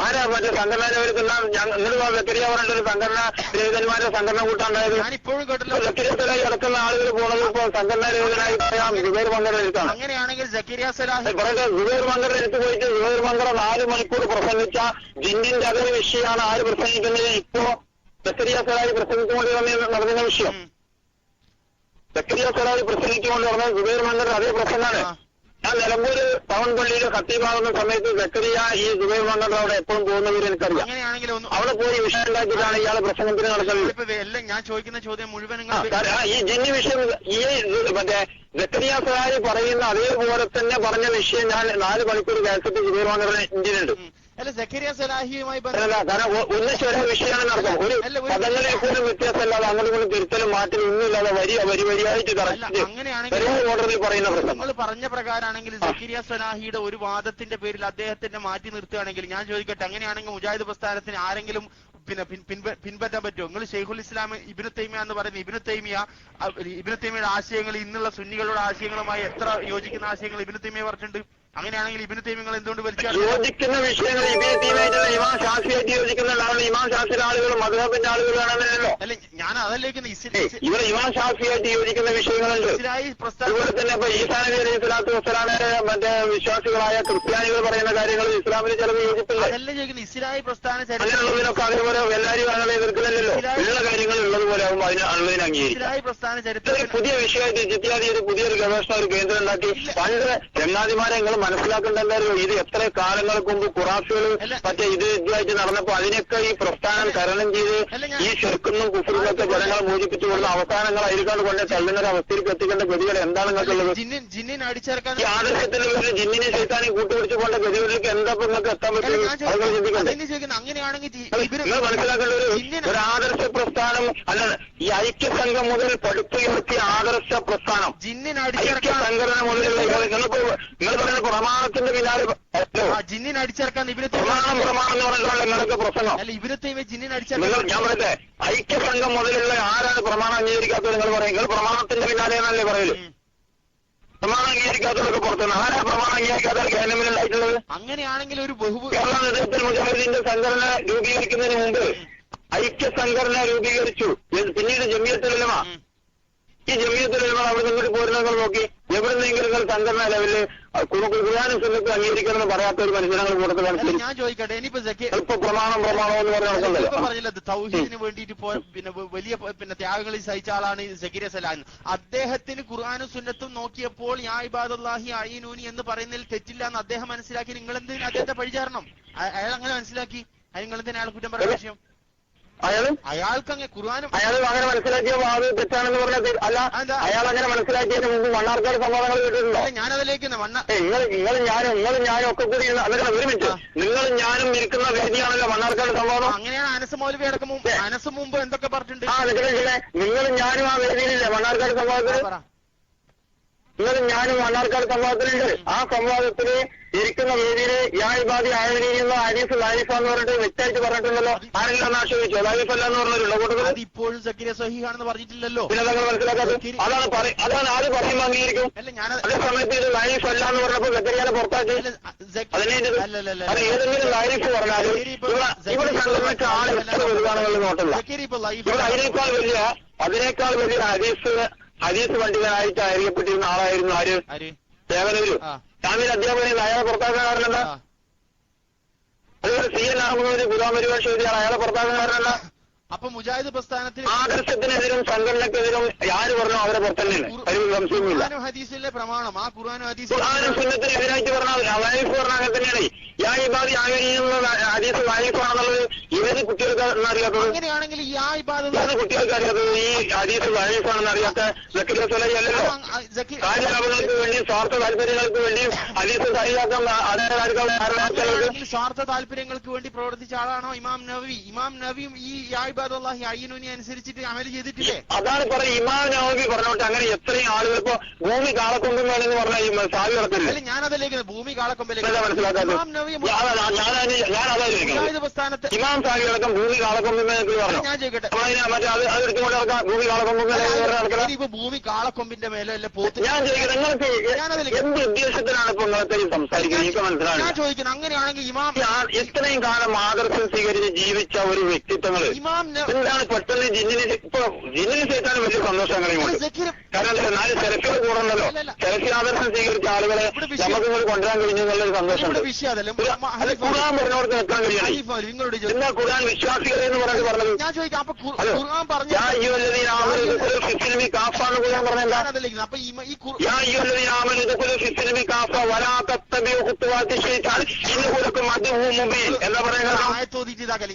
ആരാ മറ്റേ സംഘടനയിലെല്ലാം നിങ്ങൾ സക്കരിയ പറഞ്ഞ ഒരു സംഘടന രഹിതന്മാരുടെ സംഘടന കൂട്ടാണ്ടായത്? ഞാനിപ്പോഴും കേട്ടല്ലോ. സക്കരിയ സലാഹി അടക്കുന്ന ആളുകൾ പോണത് ഇപ്പോ സംഘടനാ രഹിതനായി സുബൈർ മങ്കട എടുത്താണ്. അങ്ങനെയാണെങ്കിൽ സക്കരിയ സലാഹി പറയട്ടെ, സുബൈർ മങ്കട എടുത്തു പോയിട്ട് സുബൈർ മങ്കട 4 മണിക്കൂർ പ്രസംഗിച്ച ജിന്നിന്റെ അതേ വിഷയമാണ് ആര് പ്രസംഗിക്കുന്നത്? ഇപ്പോ സക്കരിയ സലാഹി പ്രസംഗിച്ചുകൊണ്ട് നടന്ന വിഷയം. സക്കരിയ സലാഹി പ്രസംഗിച്ചുകൊണ്ട് നടന്ന സുബൈർ മങ്കട അതേ പ്രസംഗമാണ്. ഞാൻ നിലമ്പൂര് ടൗൺ പള്ളിയിൽ ഖത്തീബാകുന്ന സമയത്ത് സക്കരിയ ഈ സുബൈർ മങ്കട അവിടെ എപ്പോഴും പോകുന്നവർ എനിക്കറിയാം. അവിടെ പോയി വിഷയം ഉണ്ടാക്കിയിട്ടാണ് ഇയാളെ പ്രസംഗത്തിന് നടക്കുന്നത്. ഞാൻ ചോദിക്കുന്ന ചോദ്യം മുഴുവൻ ഈ ജിന്നി വിഷയം ഈ മറ്റേ സക്കരിയ സലാഹി പറയുന്ന അതേപോലെ തന്നെ പറഞ്ഞ വിഷയം ഞാൻ 4 മണിക്കൂർ കേസറ്റ് സുബൈർ മങ്കട ഇന്ത്യയിലുണ്ട്. അല്ല സക്കരിയ സലാഹിയുമായി കാരണം ഒന്നിച്ചൊരു വിഷയമാണ് നടക്കും. ഒരു പദങ്ങളെ പോലും വ്യത്യാസമല്ലാതെ അങ്ങോട്ടും തിരുത്തലും മാറ്റലും ഒന്നുമില്ലാതെ വരിയായിട്ട് ഓർഡറിൽ പറയുന്ന പ്രശ്നം. നിങ്ങൾ പറഞ്ഞ പ്രകാരമാണെങ്കിൽ സക്കരിയ സലാഹിയുടെ ഒരു വാദത്തിന്റെ പേരിൽ അദ്ദേഹത്തിന്റെ മാറ്റി നിർത്തുകയാണെങ്കിൽ ഞാൻ ചോദിക്കട്ടെ, അങ്ങനെയാണെങ്കിൽ മുജാഹിദ് പ്രസ്ഥാനത്തിന് ആരെങ്കിലും പിൻപറ്റാൻ പറ്റുമോ? നിങ്ങൾ ഷെയ്ഖുൽ ഇസ്ലാം ഇബ്നു തൈമിയ എന്ന് പറയുന്ന ഇബ്നു തൈമിയയുടെ ആശയങ്ങൾ ഇന്നുള്ള സുന്നികളുടെ ആശയങ്ങളുമായി എത്ര യോജിക്കുന്ന ആശയങ്ങൾ ഇബ്നു തൈമിയ പറഞ്ഞിട്ടുണ്ട്? അങ്ങനെയാണെങ്കിൽ ഇബ്നു തൈമിയ എന്തുകൊണ്ട് യോജിക്കുന്ന വിഷയങ്ങൾ ഇബ്നു തൈമിയായിട്ടുള്ള ഇമാം ഷാഫിയായിട്ട് യോജിക്കുന്ന ആളുകൾ ഇമാം ഷാഫിയുടെ ആളുകളും മദ്ഹബിന്റെ ആളുകളാണല്ലോ. അല്ല ഞാൻ അതല്ലേക്ക് ഇവിടെ ഇമാം ഷാഫിയായിട്ട് യോജിക്കുന്ന വിഷയങ്ങളുണ്ട്. അതുപോലെ തന്നെ ഇപ്പൊ ഈസാ നബി അലൈഹി സ്വലാത്തു വസ്സലാമിന്റെ മറ്റേ വിശ്വാസികളായ ക്രിസ്ത്യാനികൾ പറയുന്ന കാര്യങ്ങൾ ഇസ്ലാമിന് ചിലത് യോജിപ്പില്ല. അതല്ലേ ചോദിക്കുന്നത് ഇസ്ലാഹി പ്രസ്ഥാന അങ്ങനെയുള്ളതിനൊക്കെ അതേപോലെ എല്ലാവരും അങ്ങനെ എതിർക്കുന്നില്ലല്ലോ. ഉള്ള കാര്യങ്ങൾ ഉള്ളതുപോലെ ആകുമ്പോൾ അതിനെ അംഗീകരിക്കും. പുതിയ വിഷയമായിട്ട് ജിത്യാദി ഒരു പുതിയൊരു ഗവേഷണ ഒരു കേന്ദ്രം ഉണ്ടാക്കി. പണ്ട് ചങ്ങാതിമാരെ നിങ്ങൾ മനസ്സിലാക്കേണ്ടല്ലോ, ഇത് എത്ര കാലങ്ങൾക്ക് മുമ്പ് ഖുറാഫികൾ മറ്റേ ഇതുമായിട്ട് നടന്നപ്പോ അതിനൊക്കെ ഈ പ്രസ്ഥാനം തരണം ചെയ്ത് ഈ ശിർക്കും കുഫറിനൊക്കെ ജനങ്ങളെ മോചിപ്പിച്ചു കൊടുത്ത അവസാനങ്ങൾ അതിലേക്കാണ് കൊണ്ട് തള്ളുന്ന ഒരു അവസ്ഥയിലേക്ക് എത്തിക്കേണ്ട ഗതികൾ എന്താണ് നിങ്ങൾക്കുള്ളത്? ഈ ആദർശത്തിന്റെ പേരിൽ ജിന്നിനെ ശൈത്താനെ കൂട്ടുപിടിച്ചു കൊണ്ട ഗതികളിലേക്ക് എന്താ നിങ്ങൾക്ക് എത്താൻ പറ്റും? അതുങ്ങൾ ചിന്തിക്കണ്ടേ? നിങ്ങൾ മനസ്സിലാക്കേണ്ട ഒരു ആദർശ പ്രസ്ഥാനം അല്ല, ഈ ഐക്യസംഘം മുതൽ പടുത്തുയർത്തിയ ആദർശ പ്രസ്ഥാനം ഐക്യ സംഘടന മുതലുള്ള നിങ്ങൾ പറയുന്ന പ്രമാണത്തിന്റെ പിന്നാലെ ജിന്നിനടിച്ചിറക്കാൻ പ്രമാണം എന്ന് പറഞ്ഞാൽ നിങ്ങളൊക്കെ പ്രസംഗം. ഞാൻ പറയട്ടെ, ഐക്യസംഘം മുതലുള്ള ആരാണ് പ്രമാണം അംഗീകരിക്കാത്തത്? നിങ്ങൾ പറയും നിങ്ങൾ പ്രമാണത്തിന്റെ പിന്നാലെ എന്നല്ലേ പറയല്. പ്രമാണം അംഗീകരിക്കാത്തവർക്ക് പുറത്തുനിന്ന് ആരാ പ്രമാണം അംഗീകരിക്കാത്തവർക്ക് ഗവൺമെന്റിലായിട്ടുള്ളത്? അങ്ങനെയാണെങ്കിൽ ഒരു കേരള നേതൃത്വത്തിൽ മുജാഹിദീന്റെ സംഘടന രൂപീകരിക്കുന്നതിന് മുമ്പ് ഐക്യ സംഘടന രൂപീകരിച്ചു. പിന്നീട് ജമിയത്തുൽ ഉലമ. ഈ ജമിയത്തുൽ ഉലമ അവിടെ നിന്നിട്ട് പോരുന്നങ്ങൾ നോക്കി എവിടെന്നെങ്കിലും സംഘടനാ ലെവലില് ഖുർആനും സുന്നത്തും അംഗീകരിക്കണമെന്ന് പറയാത്ത ഒരു മനുഷ്യനെ കൂട്ടത്തിൽ മനസ്സിലാക്കി. ഞാൻ ചോദിക്കട്ടെ, ഇനിയിപ്പോ പ്രമാണം എന്ന് പറഞ്ഞില്ല തൗഹീദിന് വേണ്ടിയിട്ട് പിന്നെ വലിയ ത്യാഗങ്ങൾ സഹിച്ച ആളാണ് സക്കീറിയ സലാൻ. അദ്ദേഹത്തിന് ഖുർആനും സുന്നത്തും നോക്കിയപ്പോൾ യാ ഇബാദല്ലാഹി അഈനൂനി എന്ന് പറയുന്നതിൽ തെറ്റില്ല എന്ന് അദ്ദേഹം മനസ്സിലാക്കി. നിങ്ങൾ എന്തിനാ അദ്ദേഹത്തെ പഴിചാരണം? അയാൾ അങ്ങനെ മനസ്സിലാക്കി, നിങ്ങൾ എന്തിനാ അയാൾ കുറ്റം പറയുന്ന വിഷയം? അയാൾക്ക് അങ്ങനെ ഖുർആനും അയാൾ അങ്ങനെ മനസ്സിലാക്കിയപ്പോ അത് തെറ്റാണെന്ന് പറഞ്ഞത് അല്ല. അയാൾ അങ്ങനെ മനസ്സിലാക്കിയതിന് മുമ്പ് മണ്ണാർക്കാട് സംവാദങ്ങൾ കേട്ടിട്ടുണ്ടോ? ഞാനതിലേക്ക് നിങ്ങളും ഞാനും ഒക്കെ കൂടി അതൊക്കെ ഒരു മിനിറ്റ്, നിങ്ങളും ഞാനും ഇരിക്കുന്ന വേദിയാണല്ലോ മണ്ണാർക്കാട് സംവാദം. അങ്ങനെയാണ് അനസ് മൗലവി അടക്കം അനസ് മുമ്പ് എന്തൊക്കെ പറഞ്ഞിട്ടുണ്ട്? നിങ്ങളും ഞാനും ആ വേദിയിലില്ലേ മണ്ണാർക്കാട് സംവാദത്തിൽ? നിങ്ങളും ഞാനും മണ്ണാർക്കാട് സംവാദത്തിലുണ്ട്. ആ സംവാദത്തില് ഇരിക്കുന്ന വേദിയില് യാ ഇബാദി ആയവനി എന്ന ഹദീസ് ലൈഫ എന്ന് പറഞ്ഞിട്ട് വ്യക്തമായിട്ട് പറഞ്ഞിട്ടുണ്ടല്ലോ. ആരെങ്കിലും ഒന്ന് ആശ്രയിച്ചോ? ലൈഫല്ല എന്ന് പറഞ്ഞല്ലോ കൂട്ടത്തിൽ. ഇപ്പോഴും സക്കീറിയ സ്വഹീഹാണെന്ന് പറഞ്ഞിട്ടില്ലല്ലോ. പിന്നെ നിങ്ങൾ മനസ്സിലാക്കാത്തത് അതാണ് ആര് പറയുമ്പോൾ അംഗീകരിക്കും. അതേ സമയത്ത് ഇത് ലൈഫ് അല്ല എന്ന് പറഞ്ഞപ്പോൾ സക്കരിയാനെ പുറത്താക്കി. അത് ഏതെങ്കിലും ലൈഫ് പറഞ്ഞാലും ഇവിടെ സംബന്ധിച്ച ആള് എത്ര വലുതാണെന്നുള്ള നോട്ടല്ല. ഇവിടെ അതിനേക്കാൾ വലിയ ഹദീസ് പണ്ഡിതനായിട്ട് അറിയപ്പെട്ടിരുന്ന ആളായിരുന്നു ആര്? സേവനൂര് ജാമ്യ അധ്യാപകനെ അയാളെ പുറത്താക്കാൻ കാരണമല്ല. അതുപോലെ സി എൻ അഹമ്മദ് ഗുലാം പരിഭാഷ എഴുതിയാണ്, അയാളെ പുറത്താക്കാൻ കാരണമല്ല. അപ്പൊ മുജാഹിദ് പ്രസ്ഥാനത്തിൽ ആദർശത്തിനെതിരും സംഘടനക്കെതിരും ആര് പറഞ്ഞോ അവരെ പുറത്തന്നെയാണ്. ഒരു സംശയവുമില്ല. ഹദീസിലെ പ്രമാണം ആ ഖുർആനും സുന്നത്തിന് എതിരായിട്ട് പറഞ്ഞാൽ ലൈഫ് പറഞ്ഞാൽ അങ്ങനെ തന്നെയാണ്. യാ ഇബാദി ആയവനിയുള്ള ഹദീസ് ലൈഫാണെന്നുള്ളത് ഏത് കുട്ടികൾക്ക് അറിയാത്തത്? അങ്ങനെയാണെങ്കിൽ കുട്ടികൾക്ക് അറിയാത്തത് ഈ ഹദീസ് ലൈഫാണെന്ന് അറിയാത്ത സക്കീറിയ സ്വലാഹി അല്ലല്ലോ. കാര്യലാഭങ്ങൾക്ക് വേണ്ടി സ്വാർത്ഥ താല്പര്യങ്ങൾക്ക് വേണ്ടി ഹദീസ് സഹിയാക്കാൻ സ്വാർത്ഥ താല്പര്യങ്ങൾക്ക് വേണ്ടി പ്രവർത്തിച്ച ആളാണോ ഇമാം നവവി? ഇമാം നവിയും ഈ യാ ഇബാദല്ലാഹി അയ്യിനൂനി അനുസരിച്ചിട്ട് അമൽ ചെയ്തിട്ടില്ലേ? അതാണ് പറയുന്നത്. ഇമാം നവവി പറഞ്ഞോട്ടെ അങ്ങനെ എത്രയും ആളുകൾ ഇപ്പൊ ഭൂമി കാളക്കൊമ്പുമെന്ന് പറഞ്ഞാൽ ഈ സാവി നടത്തില്ല. ഞാനതിലേക്ക് ഭൂമി കാളക്കൊമ്പിലേക്ക് മനസ്സിലാക്കാത്തത് ഇമാം സാഹി അടക്കം ഭൂമി കാളക്കൊമ്പെന്ന് പറഞ്ഞു. ഞാൻ ചോദിക്കട്ടെ, മറ്റേ അത് എടുത്തുകൊണ്ട് നടക്കാം ഭൂമി കാളക്കൊമ്പ്. ഭൂമി കാളക്കൊമ്പിന്റെ മേലെ അല്ലെ പോത്ത്? ഞാൻ ചോദിക്കുന്നത് നിങ്ങൾക്ക് എന്ത് ഉദ്ദേശത്തിലാണ് ഇപ്പൊ നിങ്ങൾക്ക് സംസാരിക്കുന്നത്? എനിക്ക് മനസ്സിലായി. ഞാൻ ചോദിക്കുന്നത് അങ്ങനെയാണെങ്കിൽ ഇമാം ഇത്രയും കാലം ആദർശം സ്വീകരിച്ച് ജീവിച്ച ഒരു വ്യക്തിത്വങ്ങൾ എന്താണ് പെട്ടെന്ന് ജിന്നിന് ചേർത്താൻ വലിയ സന്തോഷങ്ങളുമുണ്ട്. കാരണം 4 സെലഫികൾ കൂടണ്ടല്ലോ. സെലഫി ആദർശം സ്വീകരിച്ച ആളുകളെ നമുക്ക് ഇങ്ങോട്ട് കൊണ്ടുവരാൻ കഴിഞ്ഞു എന്നുള്ളൊരു സന്തോഷമുണ്ട്. അത് ഖുർആൻ പറഞ്ഞവർക്ക് നിൽക്കാൻ കഴിയണം. എന്നാ ഖുർആൻ വിശ്വാസികളെ എന്ന് പറഞ്ഞത് പറഞ്ഞത് കാഫാന്ന് ഖുർആൻ പറഞ്ഞെന്താ? എന്താ പറയുക?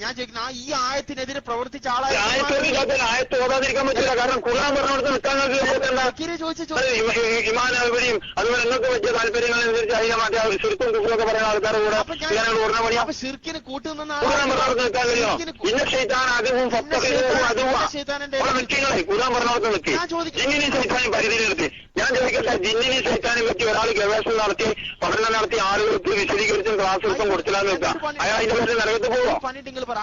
ഞാൻ ചോദിക്കുന്ന ഈ ആയത്തിനെതിരെ പ്രവർത്തിച്ച ആളായ ആയത്ത് ഓതാതിരിക്കാൻ പറ്റില്ല. കാരണം ഖുർആൻ പറഞ്ഞവർക്ക് നിൽക്കാൻ ഇമാനവിടെയും അതുപോലെ നിങ്ങൾക്ക് പറ്റിയ താല്പര്യങ്ങളനുസരിച്ച് അതിനെ മാറ്റി ശിർക്കും കുഫ്റുമൊക്കെ പറയുന്ന ആൾക്കാരുടെ കൂടെ ഓർമ്മ പണിയാ ഷിർക്കിന് കൂട്ടുന്ന നിൽക്കാൻ കഴിയോ? ഇന്ന ഷെയ്ത്താൻ അതും വ്യക്തികളെ ഖുർആൻ പറഞ്ഞവർക്ക് നിൽക്കി ജിന്നിനെയും ഷെയ്ത്താനും പരിധി നിർത്തി. ഞാൻ ചോദിക്കട്ടെ, ജിന്നിനെയും ഷെയ്ത്താനും പറ്റി ഒരാൾ ഗവേഷണം നടത്തി പഠനം നടത്തി ആളുകൾക്ക് വിശദീകരിച്ചും ക്ലാസ് എടുത്തും കൊടുത്തില്ലാന്ന് വെക്കാം. അയാൾ അതിന്റെ പേരിൽ നരകത്ത് പോവാം.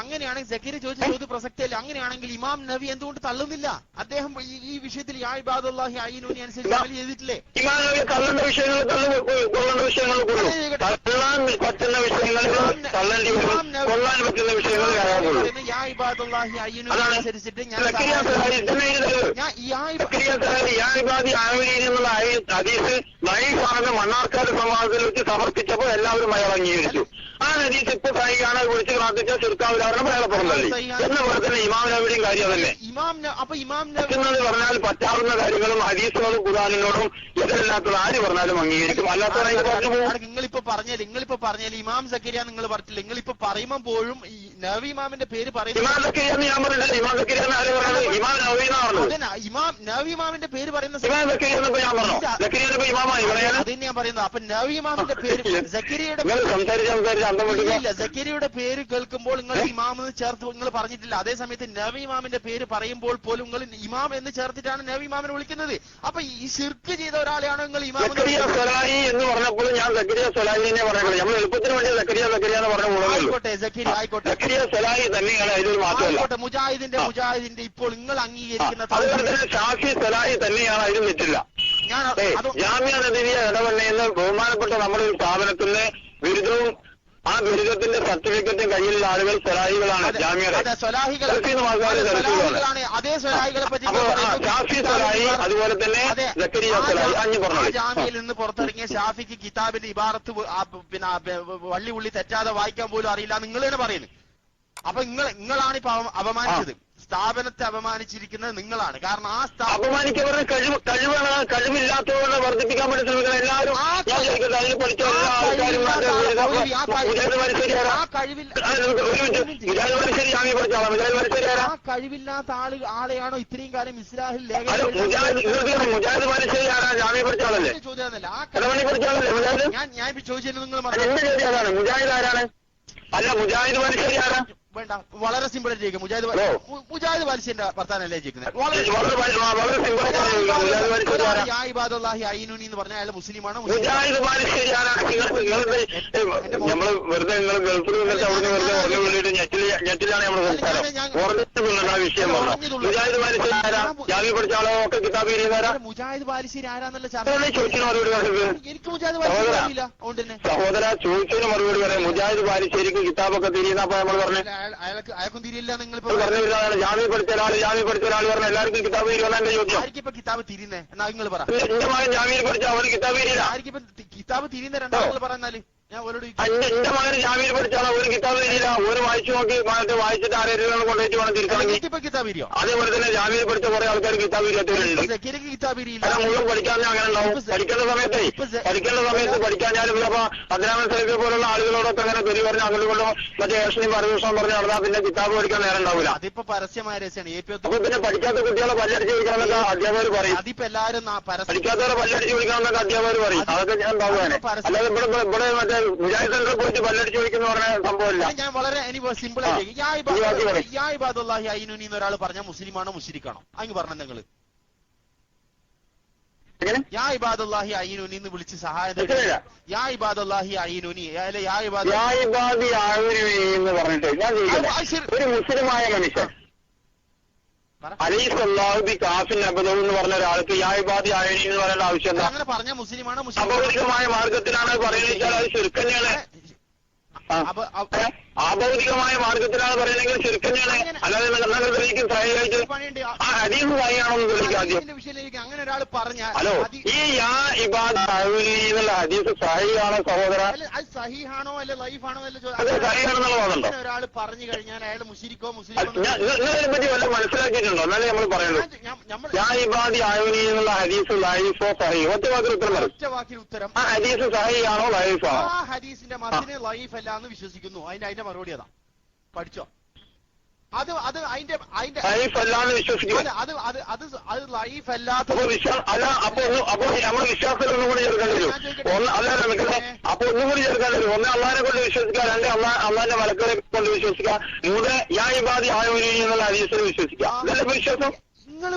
അങ്ങനെയാണെങ്കിൽ സക്കീർ ചോദിച്ച ചോദ്യം പ്രസക്തിയല്ല. അങ്ങനെയാണെങ്കിൽ ഇമാം നബി എന്തുകൊണ്ട് തള്ളുന്നില്ല? അദ്ദേഹം ഈ വിഷയത്തിൽ യാ ഇബാദല്ലാഹി അയ്യിനൂനി അനുസരിച്ച് അമൽ ചെയ്തിട്ടില്ലേ? ഇമാം നബി തള്ളേണ്ട വിഷയങ്ങൾ കൊള്ളേണ്ട വിഷയങ്ങൾ തള്ളാൻ പറ്റുന്ന വിഷയങ്ങൾ തള്ളേണ്ടി വരും, കൊള്ളാൻ പറ്റുന്ന വിഷയങ്ങൾ യാ ഇബാദല്ലാഹി അയ്യിനൂനി അനുസരിച്ചിട്ട് എന്നുള്ള ഹദീസ് ലൈഫാണെന്ന് മണ്ണാർക്കാട് സംവാദത്തിൽ വെച്ച് സമർപ്പിച്ചപ്പോൾ എല്ലാവരും അയാൾ അംഗീകരിച്ചു. ആ ഹദീസ് ഇപ്പൊ സഹിയാണ് വിളിച്ച് പ്രാർത്ഥിച്ച ചെറുക്കാവിലാവരണം അയാളെ പുറന്തള്ളി എന്ന പോലെ തന്നെ ഇമാം നബിയുടെയും കാര്യം അതല്ലേ? പറ്റുന്നത് പറഞ്ഞാൽ പറ്റാവുന്ന കാര്യങ്ങളും ഹദീസുകളും ഖുർആനിനോടും എതിരല്ലാത്തത് ആര് പറഞ്ഞാലും അംഗീകരിക്കും. അല്ലാത്ത നിങ്ങളിപ്പോ പറഞ്ഞാൽ ഇമാം സക്കരിയ നിങ്ങൾ പറഞ്ഞില്ല. നിങ്ങളിപ്പോ പറയുമ്പോഴും നബി ഇമാമിന്റെ പേര് പറയുന്നത് ഇമാം സക്കരിയാന്ന് ഞാൻ പറഞ്ഞില്ല. ഇമാം സക്കരിയാന്ന് ആര് പറഞ്ഞത്? ഇമാം നബീന്നാ പറഞ്ഞത്. ഇമാം നബി ഇമാമിന്റെ പേര് പറയുന്ന ഇമാം സക്കരിയെന്നപ്പോ ഞാൻ പറഞ്ഞു. സക്കരിയ ഇമാമായി അതിന് ഞാൻ പറയുന്നത്. അപ്പൊ നബി ഇമാമിന്റെ പേര് സക്കരിയുടെ സക്കരിയുടെ പേര് കേൾക്കുമ്പോൾ നിങ്ങൾ ഇമാം എന്ന് ചേർത്ത് നിങ്ങൾ പറഞ്ഞിട്ടില്ല. അതേസമയത്ത് നബി ഇമാമിന്റെ പേര് പറയുമ്പോൾ പോലും നിങ്ങൾ ഇമാം എന്ന് ചേർത്തിട്ടാണ് നബി ഇമാമിനെ വിളിക്കുന്നത്. അപ്പൊ ഈ ശിർക്ക് ചെയ്ത ഒരാളെയാണോ നിങ്ങൾ ഇമാം സലാഹി എന്ന് പറഞ്ഞപ്പോൾ ഞാൻ സക്കരിയ സലാഹിനെ പറയുന്നത്. നമ്മൾ എളുപ്പത്തിന് വേണ്ടി സക്കരിയ എന്ന് പറഞ്ഞ ആയിക്കോട്ടെ സക്കീർ ആയിക്കോട്ടെ സക്കരിയ സലാഹി തന്നെയാണ് ഇതിൽ മാറ്റമല്ല. മുജാഹിദിന്റെ ഇപ്പോൾ നിങ്ങൾ അംഗീകരിക്കുന്ന അതുപോലെ തന്നെ ഷാഫി സലാഹി തന്നെയാണ് അതിൽ തെറ്റില്ല. ജാമ്യ നദിയെ ഇടപെടുന്ന ബഹുമാനപ്പെട്ട നമ്മുടെ ഒരു സ്ഥാപനത്തിന് ബിരുദവും ആ ബിരുദത്തിന്റെ സർട്ടിഫിക്കറ്റും കയ്യിലുള്ള ആളുകൾ സ്വലാഹികളാണ്. ഷാഫി സ്വലാഹി അതുപോലെ തന്നെ സക്കരിയ സ്വലാഹി. അഞ്ഞു പറഞ്ഞു ജാമ്യയിൽ നിന്ന് പുറത്തിറങ്ങിയ ഷാഫിക്ക് കിതാബിന്റെ ഇബാറത്ത് പിന്നെ വള്ളി ഉള്ളി തെറ്റാതെ വായിക്കാൻ പോലും അറിയില്ല നിങ്ങൾ തന്നെ പറയുന്നു. അപ്പൊ നിങ്ങളാണ് ഇപ്പൊ അപമാനിച്ചത്. സ്ഥാപനത്തെ അപമാനിച്ചിരിക്കുന്നത് നിങ്ങളാണ്. കാരണം ആ അപമാനിക്കവരുടെ കഴിവില്ലാത്തവരെ വർദ്ധിപ്പിക്കാൻ വേണ്ടി ശ്രമിക്കണം എല്ലാവരും. കഴിവില്ലാത്ത ആളെയാണോ ഇത്രയും കാലം ഇസ്ലാഹിൽ മുജാഹിദ് ബാലുശ്ശേരി ആരാ? ജാമ്യ പഠിച്ച ആളല്ലേ? ഞാൻ ചോദിച്ചത് നിങ്ങൾ മുജാഹിദ് ആരാണ്? അല്ല മുജാഹിദ് ബാലുശ്ശേരി ആരാ? വേണ്ട, വളരെ സിമ്പിൾ ആയിട്ട് ചോദിക്കും. മുജാഹിദ് ബാലുശ്ശേരിന്റെ വർത്താനല്ലേ ചോദിക്കുന്നത്? ഐനൂനി എന്ന് പറഞ്ഞാൽ അയാൾ മുസ്ലിമാണ്. മുജാഹിദ് ബാലുശ്ശേരി നമ്മള് വെറുതെ നിങ്ങൾ ഗൾഫിൽ നിന്നിട്ട് അവിടെ വെറുതെ വേണ്ടിയിട്ട് ഞെറ്റിലാണ് നമ്മൾ സംസാരം വിഷയം പറഞ്ഞത്. മുജാഹിദ് ബാലുശ്ശേരി ആരാ? ജാമ്യ പഠിച്ച ആളോ ഒക്കെ കിതാബ് എഴുതാരാ? മുജാഹിദ് ബാലുശ്ശേരി ആരാന്നുള്ള ചോദിച്ചതിന് മറുപടി പറയുന്നത് എനിക്ക് മുജാഹിദ് ബാലുശ്ശേരി അറിയില്ല. അതുകൊണ്ട് തന്നെ സഹോദര ചോദിച്ചതിന് മറുപടി പറയാം. മുജാഹിദ് ബാലുശ്ശേരിക്ക് കിതാബൊക്കെ തിരിയുന്നപ്പോ നമ്മൾ പറഞ്ഞു അയാൾക്കും തിരിയില്ല. നിങ്ങൾ ജാമ്യ പഠിച്ച ഒരാൾ പറഞ്ഞ എല്ലാവർക്കും കിതാബ് തിരിയുന്ന ചോദ്യം. ആർക്കിപ്പോ കിതാബ് തിരിയുന്നേ എന്നാ നിങ്ങൾ പറ. ജാമ്യം പഠിച്ച അവന് കിതാബ് തിരിയില്ല. ആർക്കിപ്പോ കിതാബ് തിരിയുന്ന രണ്ടാൾ പറഞ്ഞാല് ഞാൻ ഓരോട് എന്റെ മകന് ജാമ്യം പഠിച്ചാൽ ഒരു കിതാബ് തിരിയില്ല. ഒരു വായിച്ചു നോക്കി വായിച്ചിട്ട് ആരെങ്കിലും കൊണ്ടുപോയിട്ട് വേണം തിരിക്കണമെങ്കിൽ. അതേപോലെ തന്നെ ജാമ്യം പഠിച്ച കുറെ ആൾക്കാർ കിതാബ് തിരിയാത്തവരുണ്ട്. മുഴുവൻ പഠിക്കാൻ അങ്ങനെ ഉണ്ടാവും. പഠിക്കേണ്ട സമയത്ത് പഠിക്കാഞ്ഞാലും അപ്പൊ പതിനാമൻ സ്ഥലത്തെ പോലുള്ള ആളുകളോടൊക്കെ അങ്ങനെ പെരി പറഞ്ഞ് അങ്ങോട്ട് കൊണ്ടോ മറ്റേ ഏഷനും പരദൂഷണം പറഞ്ഞ് നടന്നാൽ പിന്നെ കിതാബ് പഠിക്കാൻ നേരം ഉണ്ടാവില്ല. അതിപ്പോ പരസ്യമായ അപ്പൊ പിന്നെ പഠിക്കാത്ത കുട്ടികളെ പല്ലടിച്ച് വിളിക്കണമെന്നൊക്കെ അധ്യാപകർ പറയും. അതിപ്പോ എല്ലാവരും പഠിക്കാത്തവരെ പല്ലടിച്ച് വിളിക്കണമെന്നൊക്കെ അധ്യാപകർ പറയും. അതൊക്കെ ഞാൻ ഉണ്ടാവുകയാണ്. അല്ലാതെ ഇവിടെ മറ്റേ മുജാഹിദ് സെന്ററെ കുറിച്ച് പല്ലടിച്ച് വിളിക്കുന്ന പറഞ്ഞ സംഭവമില്ല. ഞാൻ വളരെ സിമ്പിൾ ആയിട്ട് ഐനൂനി എന്നൊരാൾ പറഞ്ഞാൽ മുസ്ലിമാണോ മുശ്രിക്കാണോ അങ്ങ് പറഞ്ഞ നിങ്ങൾ? യാ ഇബാദുല്ലാഹി ഐനൂനി എന്ന് വിളിച്ച് സഹായം യാ ഇബാദുല്ലാഹി ഐനൂനി എന്ന് പറഞ്ഞിട്ട് ഞാൻ ഒരു മുസ്ലിമായ മനുഷ്യൻ അലൈസല്ലാഹുബി കാഫിൻ അബദവും എന്ന് പറഞ്ഞ ഒരാൾക്ക് യാ ഇബാദി ആയനി എന്ന് പറയേണ്ട ആവശ്യം എന്താ? അങ്ങനെ പറഞ്ഞ മുസ്ലിമാണോ അപൗരികമായ മാർഗത്തിലാണ് പറയുന്നത്. അത് ശിർക്ക് തന്നെയാണ്. അഭൗതികമായ മാർഗത്തിലാണ് പറയുന്നെങ്കിൽ ശിർക്ക് തന്നെയാണ്. അല്ലാതെ തെളിയിക്കും സഹിയായിട്ട് ആ ഹദീസ് സഹിയാണോന്ന് തെളിയിക്കും ആദ്യം. അങ്ങനെ ഒരാൾ പറഞ്ഞാൽ ഹലോ ഈ യാ ഇബാദ് എന്നുള്ള ഹദീസ് സഹിയാണോ സഹോദര? സഹിഹാണോ അല്ലെ ലൈഫാണോ അത് സഹിയാണെന്നുള്ള വാദമുണ്ടോ? ഒരാൾ പറഞ്ഞു കഴിഞ്ഞാൽ അയാൾ മുശ്രിക്കോ നിങ്ങളെ പറ്റി വല്ല മനസ്സിലാക്കിയിട്ടുണ്ടോ? എന്നാലേ നമ്മൾ പറയുള്ളൂ. യാ ഇബാദി ആയോനി എന്നുള്ള ഹദീസ് ലൈഫോ സഹി ഒറ്റ വാക്കിൽ ഉത്തരം. ആ ഹദീസ് സഹിയാണോ ലൈഫാണോ? ആ ഹദീസിന്റെ മതത്തിന് ലൈഫ് അല്ല എന്ന് വിശ്വസിക്കുന്നു. അതിന്റെ മറുപടി അതാ. പഠിച്ചോ? അത് അതിന്റെ ലൈഫ് അല്ലാന്ന് വിശ്വസിക്കും. അത് ലൈഫ് അല്ലാത്ത അപ്പൊ നമ്മുടെ വിശ്വാസത്തിൽ ഒന്നും കൂടി ചേർക്കേണ്ടി വരും. അപ്പൊ ഒന്നും കൂടി ചേർക്കേണ്ടി വരും. ഒന്ന് അള്ളാഹിനെ കൊണ്ട് വിശ്വസിക്കുക, രണ്ട് അള്ളാഹിന്റെ മലക്കുകളെ കൊണ്ട് വിശ്വസിക്കുക, മൂന്ന് യാ ഇബാദി ആയോനി എന്നുള്ള ഹദീസിൽ വിശ്വസിക്കുക. ഇതല്ലേ വിശ്വാസം?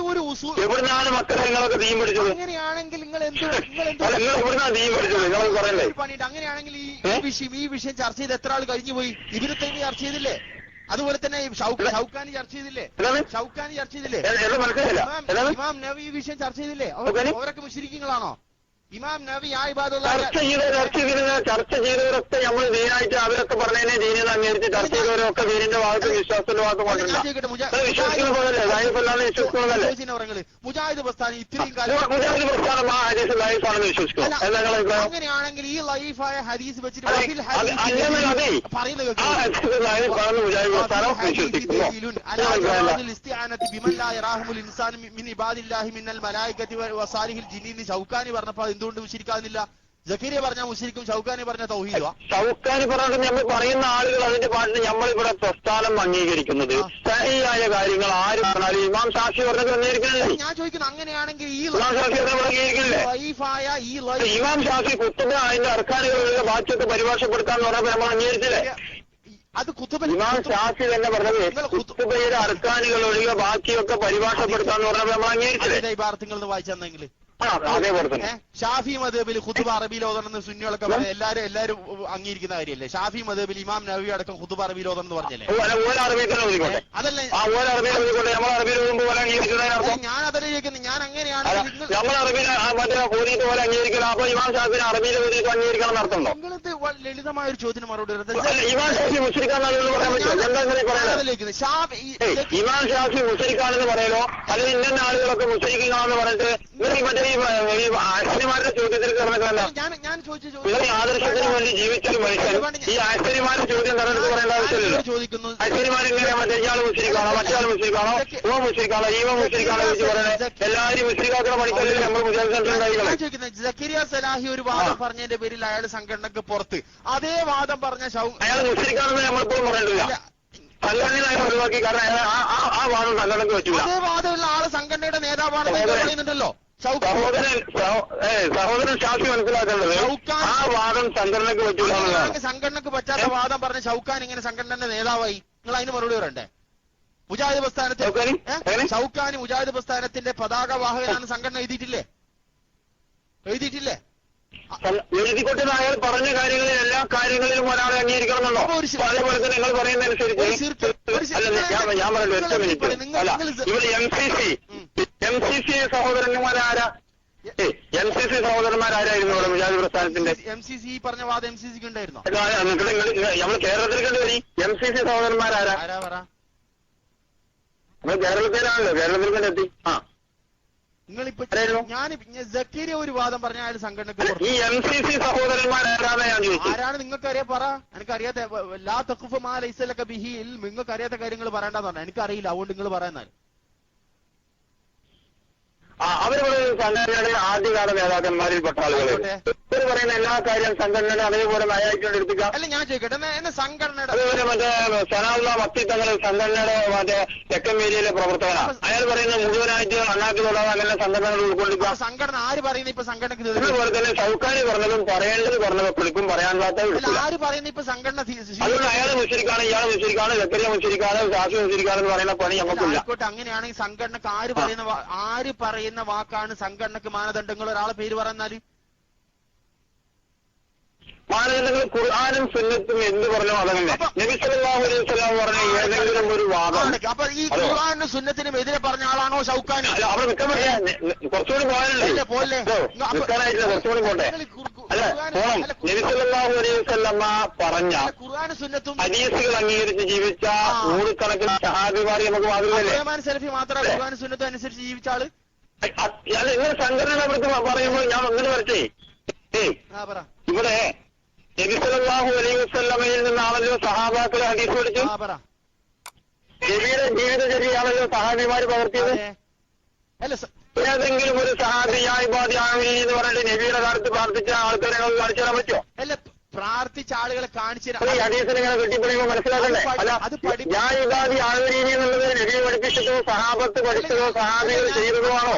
എവിടുന്നാണ് മക്കളെ നിങ്ങളൊക്കെ തീം പഠിച്ചത്? അങ്ങനെയാണെങ്കിൽ നിങ്ങൾ എവിടുന്നാണ് തീം പഠിച്ചത്? നിങ്ങളൊക്കെ പറയണ്ടേ? അങ്ങനെയാണെങ്കിൽ ഈ വിഷയം ചർച്ച ചെയ്ത് എത്ര ആൾ കഴിഞ്ഞു പോയി? ഇവര് തന്നെ ചർച്ച ചെയ്തില്ലേ? അതുപോലെ തന്നെ ഷൗക്കാനി ചർച്ച ചെയ്തില്ലേ? ഇമാം നവവി ഈ വിഷയം ചർച്ച ചെയ്തില്ലേ? അവരൊക്കെ മുശ്രിക്കുകളാണോ? ഇമാം നവവി ചർച്ച ചെയ്തവരൊക്കെ നമ്മൾ ദീനായിട്ട് അവരൊക്കെ പറഞ്ഞതിനെ ദീനെന്ന് അംഗീകരിച്ച് ചർച്ച ചെയ്തവരൊക്കെ ദീനിന്റെ ഭാഗത്ത് വിശ്വാസത്തിന്റെ ഭാഗത്ത് മുജാഹിദ് പ്രസ്ഥാനം ഇത്രയും മുജാഹിദ് പ്രസ്ഥാനം ആ ഹദീസ് ലൈഫാണെന്ന് വിശ്വസിക്കുന്നു. അങ്ങനെയാണെങ്കിൽ ഈ ലൈഫായ ഹദീസ് വെച്ചിട്ട് ഷൗക്കാനി പറഞ്ഞപ്പോ എന്തുകൊണ്ട് മുശ്രിക്കാകുന്നില്ല? സക്കരിയ പറഞ്ഞ മുശ്രിക്കും ഷൗക്കാനി പറഞ്ഞ തൗഹീദാ. ഷൗക്കാനി പറഞ്ഞിട്ട് നമ്മൾ പറയുന്ന ആളുകൾ അതിന്റെ പാട്ടിന് നമ്മളിവിടെ പ്രസ്ഥാനം അംഗീകരിക്കുന്നത് സഹിയായ കാര്യങ്ങൾ ആര് പറഞ്ഞാലും ഇമാം ഷാഫി പറഞ്ഞത് അംഗീകരിക്കണല്ലേ? ഞാൻ ചോദിക്കുന്നു അങ്ങനെയാണെങ്കിൽ ഈ ഇമാം ഷാഫി കുത്തുബ അതിന്റെ അർക്കാനുകളുടെ ബാക്കിയൊക്കെ പരിഭാഷപ്പെടുത്താന്ന് പറഞ്ഞപ്പോൾ നമ്മൾ അംഗീകരിച്ചില്ലേ? അത് ഇമാം ഷാഫി തന്നെ പറഞ്ഞത് കുത്തുബയുടെ അർക്കാനുകൾ ഒഴികെ ബാക്കിയൊക്കെ പരിഭാഷപ്പെടുത്താന്ന് പറഞ്ഞപ്പോൾ നമ്മൾ അംഗീകരിച്ചില്ലേ? വായിച്ചെന്നെങ്കിൽ അതേപോലെ തന്നെ ഷാഫി മദ്ഹബിൽ ഖുതുബ അറബിയിൽ ഓതണമെന്ന് സുന്നികളൊക്കെ പറയാം. എല്ലാരും അംഗീകരിക്കുന്ന കാര്യമല്ലേ? ഷാഫി മദ്ഹബിൽ ഇമാം നവവി അടക്കം ഖുതുബ അറബിയിൽ ഓതണം എന്ന് പറഞ്ഞല്ലേ? അതല്ല ഞാൻ അതല്ലേ ചോദിക്കുന്നത്. ഞാൻ അങ്ങനെയാണ് നിങ്ങളത് ലളിതമായ ഒരു ചോദ്യത്തിന് മറുപടി ഇമാം ഷാഫി മുസ്ലിക്കാണെന്ന് പറയലോ അല്ലെങ്കിൽ ഇന്ന ആളുകളൊക്കെ മുസ്ലിക്കാണെന്ന് പറഞ്ഞിട്ട് ആശ്ചര്യമാരുടെ ചോദ്യത്തിൽ കിടന്നിട്ടല്ല. നിങ്ങൾ ഈ ആദർശത്തിന് വേണ്ടി ജീവിച്ചൊരു മനുഷ്യൻ ഈ ആശ്ചര്യമാരുടെ ചോദ്യം തെരഞ്ഞെടുത്ത് പറയേണ്ട ആവശ്യമില്ലല്ലോ. ആശ്ചര്യമാരെങ്ങനെ മറ്റേ ഇയാൾ മുസ്ലിക്കാണോ മറ്റേ മുസ്ലിക്കാണോ ഓ മുസ്ലിക്കാണോ ഈവ മുസ്ലിക്കാണോ വെച്ച് പറയുന്നത് എല്ലാവരും മുസ്ലിക്കാക്കുന്ന പണിക്കല്ലേ നമ്മൾ മുജാഹിദ് സെന്റർ ഉണ്ടായിരിക്കണം. സക്കരിയ സലാഹി ഒരു വാദം പറഞ്ഞതിന്റെ പേരിൽ അയാൾ സംഘടനക്ക് പുറത്ത് അതേ വാദം പറഞ്ഞ അയാൾ മുസ്ലിക്കാണെന്ന് നമ്മളിപ്പോഴും പറയേണ്ടില്ല. സംഘടനയായി ഒഴിവാക്കി. കാരണം ആ വാദം സംഘടനക്ക് പറ്റില്ല. അതേ വാദമുള്ള ആള് സംഘടനയുടെ നേതാവാണെന്ന് പറയുന്നുണ്ടല്ലോ. സഹോദരൻ ഷാഫി മനസ്സിലാക്കേണ്ടത് ആ വാദം സംഘടനക്ക് പറ്റില്ല. സംഘടനക്ക് പറ്റാത്ത വാദം പറഞ്ഞ ഷൗക്കാൻ ഇങ്ങനെ സംഘടനയുടെ നേതാവായി. നിങ്ങൾ അതിന് മറുപടി പറയണ്ടേ? മുജാഹിദ് പ്രസ്ഥാനത്തിൽ ഷൗക്കാനി മുജാഹിദ് പ്രസ്ഥാനത്തിന്റെ പതാക വാഹകനാണ് സംഘടന എഴുതിയിട്ടില്ലേ? എഴുതിക്കൊട്ട് അയാൾ പറഞ്ഞ കാര്യങ്ങളിൽ എല്ലാ കാര്യങ്ങളിലും ഒരാളെ അംഗീകരിക്കണമെന്നോ? അതേപോലെ തന്നെ നിങ്ങൾ പറയുന്നതനുസരിച്ച് ഞാൻ പറയുന്നത് ഒറ്റ മിനിറ്റ് അല്ല ഇവിടെ MCC സഹോദരന്മാരാരാ? MCC സഹോദരന്മാരാരായിരുന്നു ഇവിടെ മുജാഹിദ് പ്രസ്ഥാനത്തിന്റെ? MCC പറഞ്ഞ വാദം MCCക്ക് ഉണ്ടായിരുന്നോ? നമ്മൾ കേരളത്തിൽ കണ്ടുവരി MCC സഹോദരന്മാരാരാ? നമ്മൾ കേരളത്തിലാണല്ലോ. കേരളത്തിൽ കണ്ടെത്തി. നിങ്ങളിപ്പോ ഞാൻ സക്കീരിയ ഒരു വാദം പറഞ്ഞ അയാൾ സംഘടനക്ക് ഈ MCC സഹോദരന്മാരാരാണ് ഞാൻ ചോദിച്ചു. ആരാണ് നിങ്ങൾക്കറിയാം? പറ. എനിക്കറിയാത്ത ലാ തഖ്ഫു മാ ലൈസ ലക ബിഹി ഇൽം. നിങ്ങൾക്ക് അറിയാത്ത കാര്യങ്ങൾ പറയണ്ടെന്ന് പറഞ്ഞാൽ എനിക്കറിയില്ല. അതുകൊണ്ട് നിങ്ങൾ പറയുന്നത് അവരിവിടെ സംഘടനയുടെ ആദ്യകാല നേതാക്കന്മാരിൽപ്പെട്ട ആളുകൾ ഇവർ പറയുന്ന എല്ലാ കാര്യം സംഘടനയുടെ അതേപോലെ നയായിക്കൊണ്ട് എടുപ്പിക്കാം. അല്ല ഞാൻ ചോദിക്കട്ടെ, സംഘടനയുടെ അതുപോലെ മറ്റേ സനാവുള്ള മത്തിത്തങ്ങൾ സംഘടനയുടെ മറ്റേ തെക്കൻ ഏരിയയിലെ പ്രവർത്തകനാണ്. അയാൾ പറയുന്നത് മുഴുവനായിട്ട് അണ്ണാക്കി തൊടാതെ അങ്ങനെ സംഘടനകൾ ഉൾക്കൊള്ളിക്കാം. സംഘടന ആര് പറയുന്നത് ഇപ്പൊ സംഘടനക്ക്? അതുപോലെ തന്നെ ഷൗക്കാനി പറഞ്ഞതും പറയേണ്ടത് പറഞ്ഞത് വിളിക്കും, പറയാനുള്ള ആര് പറയുന്നത് ഇപ്പൊ സംഘടന? അതുകൊണ്ട് അയാൾ മുസ്ലിക്കാണ് ഇയാൾ മുസ്ലിക്കാണ് സക്കരിയ മുസ്ലിക്കാണ് ഷാഫി മുസ്ലിക്കാണെന്ന് പറയുന്ന പണി നമുക്കില്ല. ആയിക്കോട്ടെ, അങ്ങനെയാണെങ്കിൽ സംഘടനക്ക് ആര് പറയുന്ന വാക്കാണ് സംഘടനക്ക് മാനദണ്ഡങ്ങൾ? ഒരാളെ പേര് പറഞ്ഞാല് മാനദണ്ഡങ്ങൾ ഖുർആനും സുന്നത്തും എന്ത് പറഞ്ഞോ അതങ്ങനെ. നബി സല്ലല്ലാഹു അലൈഹി വസല്ലം പറഞ്ഞ ഏതെങ്കിലും ഒരു വാദം അപ്പൊ ഈ ഖുർആനും സുന്നത്തിനും എതിരെ പറഞ്ഞ ആളാണോ ഷൗക്കാനി? അല്ല അവിടെ നിൽക്കാൻ പറ്റില്ല. കുറച്ചുകൂടി പോകാനല്ലേ നിൽക്കാനായിട്ടില്ല, കുറച്ചുകൂടി പോട്ടെ. അല്ല പോണം. നബി സല്ലല്ലാഹു അലൈഹി വസല്ലം പറഞ്ഞ ഖുർആനും സുന്നത്തും ഹദീസുകൾ അംഗീകരിച്ച് ജീവിച്ച നൂറുകണക്കിന് സഹാബിമാർ നമുക്ക് മാതൃകയല്ലേ? സെൽഫി മാത്രമേ ഖുർആനും സുന്നത്തും അനുസരിച്ച് ജീവിച്ച ആള്. അല്ല നിങ്ങൾ സംഘടന അവർക്ക് പറയുമ്പോൾ ഞാൻ അങ്ങനെ വരട്ടെ. ഇവിടെ നബി സല്ലല്ലാഹു അലൈഹി വസല്ലമയിൽ നിന്നാണല്ലോ സഹാബാക്കളെ ഹദീസ് പഠിച്ചു. നബിയുടെ ജീവിതചര്യയാണല്ലോ സഹാബിമാര് പകർത്തിയത്. ഏതെങ്കിലും ഒരു സഹാബിയായി ബാധിയാമി എന്ന് പറഞ്ഞിട്ട് നബിയുടെ കാലത്ത് പ്രാർത്ഥിച്ച ആൾക്കാരെ കാണിച്ചു തരാൻ പറ്റുമോ? പ്രാർത്ഥിച്ച ആളുകളെ കാണിച്ചു ഹദീസിനെ ഇങ്ങനെ കെട്ടിപ്പണിയുമ്പോൾ മനസ്സിലാക്കണ്ടേ? അല്ല ഞാൻ ഇതാദി ആളുരീതി എന്നുള്ളത് നബി പഠിപ്പിച്ചതോ സഹാബത്ത് പഠിച്ചതോ സഹാബികൾ ചെയ്തതോ ആണോ?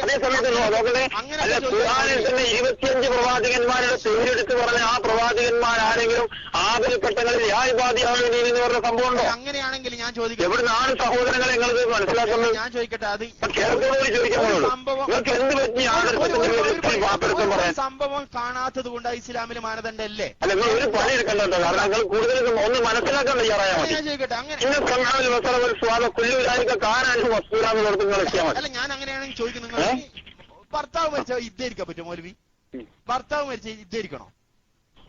അതേ സമയത്ത് നോക്കട്ടെ. അല്ല ഖുർആനിൽ തന്നെ 25 പ്രവാചകന്മാരുടെ പേരെടുത്ത് പറഞ്ഞ ആ പ്രവാചകന്മാരാരെങ്കിലും ആദരപ്പെട്ടങ്ങളിൽ യാബാദിയാമി എന്ന് പറഞ്ഞ സംഭവം ഉണ്ടോ? അങ്ങനെയാണെങ്കിൽ ഞാൻ ചോദിക്കാം, എവിടുന്നാണ് സഹോദരങ്ങളെ നിങ്ങളത് മനസ്സിലാക്കുന്നത്? ഞാൻ ചോദിക്കട്ടെ, അത് കേരളത്തോട് ചോദിക്കാനുള്ളൂ. നിങ്ങൾക്ക് എന്ത് പറ്റി സംഭവം കാണാത്തത് കൊണ്ട് ഇസ്ലാമിൽ മാനദണ്ഡല്ലേ? അല്ല നിങ്ങൾ ഒരു പണി എടുക്കണ്ടോ? കാരണം നിങ്ങൾ കൂടുതലും ഒന്ന് മനസ്സിലാക്കാൻ തയ്യാറായാൽ മതി. അല്ല ഞാൻ അങ്ങനെയാണെങ്കിൽ ചോദിക്കുന്നത്, ഭർത്താവ് മരിച്ചാൽ ഇദ്ദേരിക്കാൻ പറ്റുമോ മൗലവി? ഭർത്താവ് മരിച്ചാൽ ഇദ്ദേരിക്കണോ?